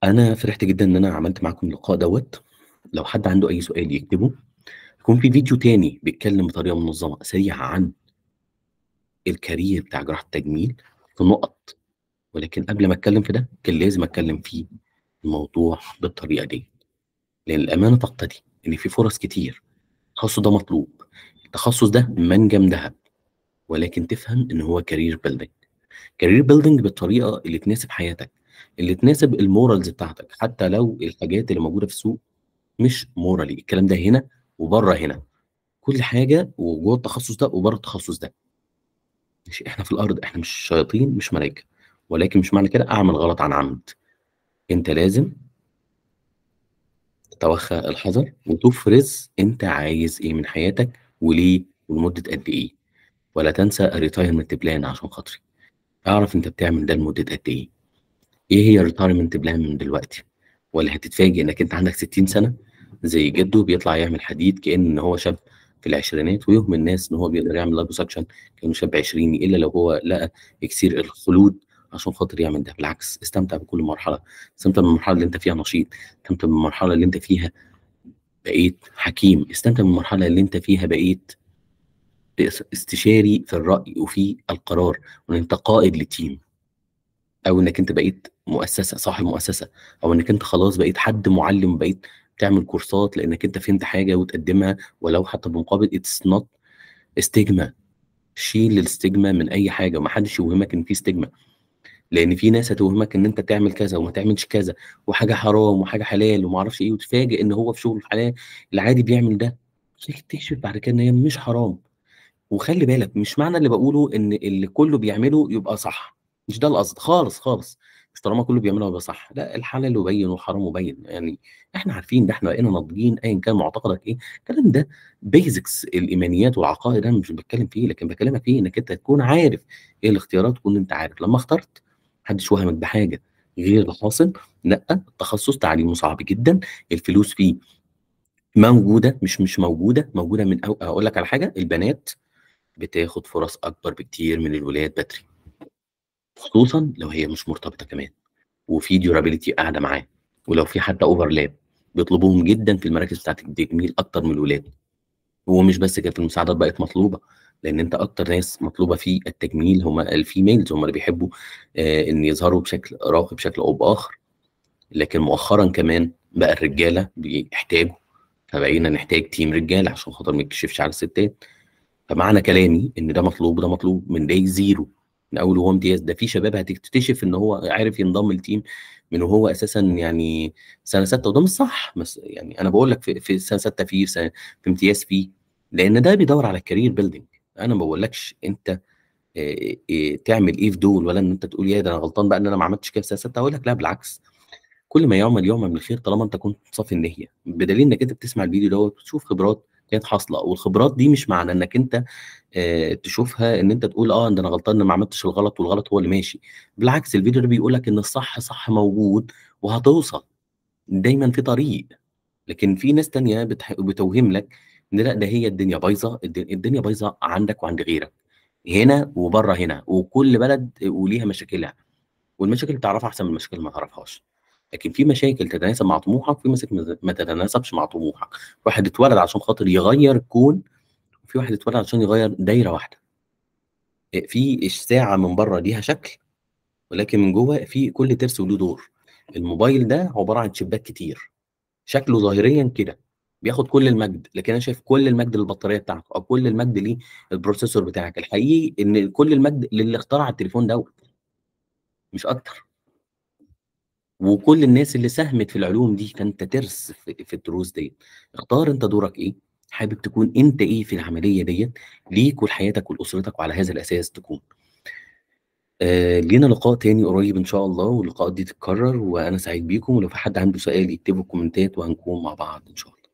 انا فرحت جدا ان انا عملت معاكم اللقاء دوت. لو حد عنده اي سؤال يكتبه، يكون في فيديو تاني بيتكلم بطريقه منظمه سريعه عن الكارير بتاع جراحه التجميل في نقط، ولكن قبل ما اتكلم في ده كان لازم اتكلم في الموضوع بالطريقه دي، لان الامانه تقتضي ان في فرص كتير، التخصص ده مطلوب، التخصص ده منجم دهب، ولكن تفهم إن هو career building. career building بالطريقة اللي تناسب حياتك، اللي تناسب المورالز بتاعتك، حتى لو الحاجات اللي موجودة في السوق مش مورالي. الكلام ده هنا وبره هنا، كل حاجة وجوه التخصص ده وبره التخصص ده. مش احنا في الأرض، احنا مش شياطين مش ملايكة، ولكن مش معنى كده أعمل غلط عن عمد. انت لازم تتوخى الحذر وتفرز انت عايز ايه من حياتك وليه ولمدة قد ايه. ولا تنسى الريتايرمنت بلان عشان خاطري. اعرف انت بتعمل ده لمدة قد ايه. ايه هي الريتايرمنت بلان من دلوقتي؟ ولا هتتفاجئ انك انت عندك 60 سنة زي جده بيطلع يعمل حديد كأن هو شاب في العشرينات، ويوهم الناس ان هو بيقدر يعمل لايبوسكشن كأنه شاب عشريني، الا لو هو لقى اكسير الخلود عشان خاطر يعمل ده. بالعكس، استمتع بكل مرحلة، استمتع بالمرحلة اللي انت فيها نشيط، استمتع بالمرحلة اللي انت فيها بقيت حكيم، استمتع بالمرحلة اللي انت فيها بقيت استشاري في الرأي وفي القرار، وان انت قائد لتيم، او انك انت بقيت مؤسسة صاحب مؤسسة، او انك انت خلاص بقيت حد معلم، بقيت تعمل كورسات لانك انت فهمت حاجة وتقدمها ولو حتى بمقابل اتس نوت استجما. شيل الاستجما من اي حاجة، ومحدش يوهمك ان في استجما، لان في ناس هتوهمك ان انت تعمل كذا وما تعملش كذا، وحاجة حرام وحاجة حلال وما اعرفش ايه، وتفاجئ ان هو في شغل الحلال العادي بيعمل ده، تكتشف بعد كده ان هي مش حرام. وخلي بالك، مش معنى اللي بقوله ان اللي كله بيعمله يبقى صح، مش ده القصد خالص خالص. مش طالما كله بيعمله يبقى صح، لا، الحلال يبين والحرام يبين. يعني احنا عارفين ده، احنا بقينا ناضجين ايا كان معتقدك ايه. الكلام ده بيزكس الايمانيات والعقائد، انا مش بتكلم فيه، لكن بكلمك فيه انك انت تكون عارف ايه الاختيارات، تكون انت عارف لما اخترت محدش وهمك بحاجه غير اللي حاصل. لا، التخصص تعليمه صعب جدا، الفلوس فيه موجوده، مش موجوده، موجوده من اقول لك على حاجه، البنات بتاخد فرص اكبر بكتير من الولاد بدري، خصوصا لو هي مش مرتبطه كمان، وفي ديورابيلتي قاعده معاه، ولو في حتى اوفرلاب بيطلبوهم جدا في المراكز بتاعت التجميل اكتر من الولاد. ومش بس كده، في المساعدات بقت مطلوبه، لان انت اكتر ناس مطلوبه في التجميل هم الفيميلز، هم اللي بيحبوا ان يظهروا بشكل راقي بشكل او باخر. لكن مؤخرا كمان بقى الرجاله بيحتاجوا، فبقينا نحتاج تيم رجاله عشان خاطر ما يكشفش على الستات. فمعنى كلامي ان ده مطلوب وده مطلوب من داي زيرو، من اول وهو امتياز. ده في شباب هتكتشف ان هو عارف ينضم التيم من وهو اساسا يعني سنه سته، وده مش صح. بس يعني انا بقول لك في سنه سته، في سنة في امتياز فيه، لان ده بيدور على الكارير بيلدينج. انا ما بقولكش انت تعمل ايه في دول، ولا ان انت تقول يا ده انا غلطان بقى ان انا ما عملتش كده في سنه سته. اقول لك لا، بالعكس، كل ما يعمل من الخير طالما انت كنت صافي النيه. بدليل انك انت بتسمع الفيديو دوت وتشوف خبرات كانت حاصله، والخبرات دي مش معنى انك انت تشوفها ان انت تقول ده انا غلطان ان ما عملتش الغلط والغلط هو اللي ماشي. بالعكس، الفيديو ده بيقول لك ان الصح صح موجود وهتوصل، دايما في طريق. لكن في ناس تانية بتوهم لك ان لا، ده هي الدنيا بايظه، الدنيا بايظه عندك وعند غيرك، هنا وبره هنا، وكل بلد وليها مشاكلها، والمشاكل اللي تعرفها احسن من المشاكل اللي ما تعرفهاش. لكن في مشاكل تتناسب مع طموحك، وفي مشاكل ما تتناسبش مع طموحك. واحد اتولد عشان خاطر يغير الكون، وفي واحد اتولد عشان يغير دايره واحده. في الساعه من بره ليها شكل، ولكن من جوه في كل ترس وله دور. الموبايل ده عباره عن شباك كتير، شكله ظاهريا كده بياخد كل المجد، لكن انا شايف كل المجد للبطاريه بتاعته، او كل المجد للبروسيسور بتاعك. الحقيقي ان كل المجد للي اخترع التليفون دوت، مش اكتر. وكل الناس اللي ساهمت في العلوم دي، فانت ترس في الدروس دي. اختار انت دورك ايه، حابب تكون انت ايه في العمليه ديت ليك ولحياتك ولاسرتك، وعلى هذا الاساس تكون. لينا لقاء تاني قريب ان شاء الله، واللقاءات دي تتكرر، وانا سعيد بيكم. ولو في حد عنده سؤال يكتبه في الكومنتات وهنكون مع بعض ان شاء الله.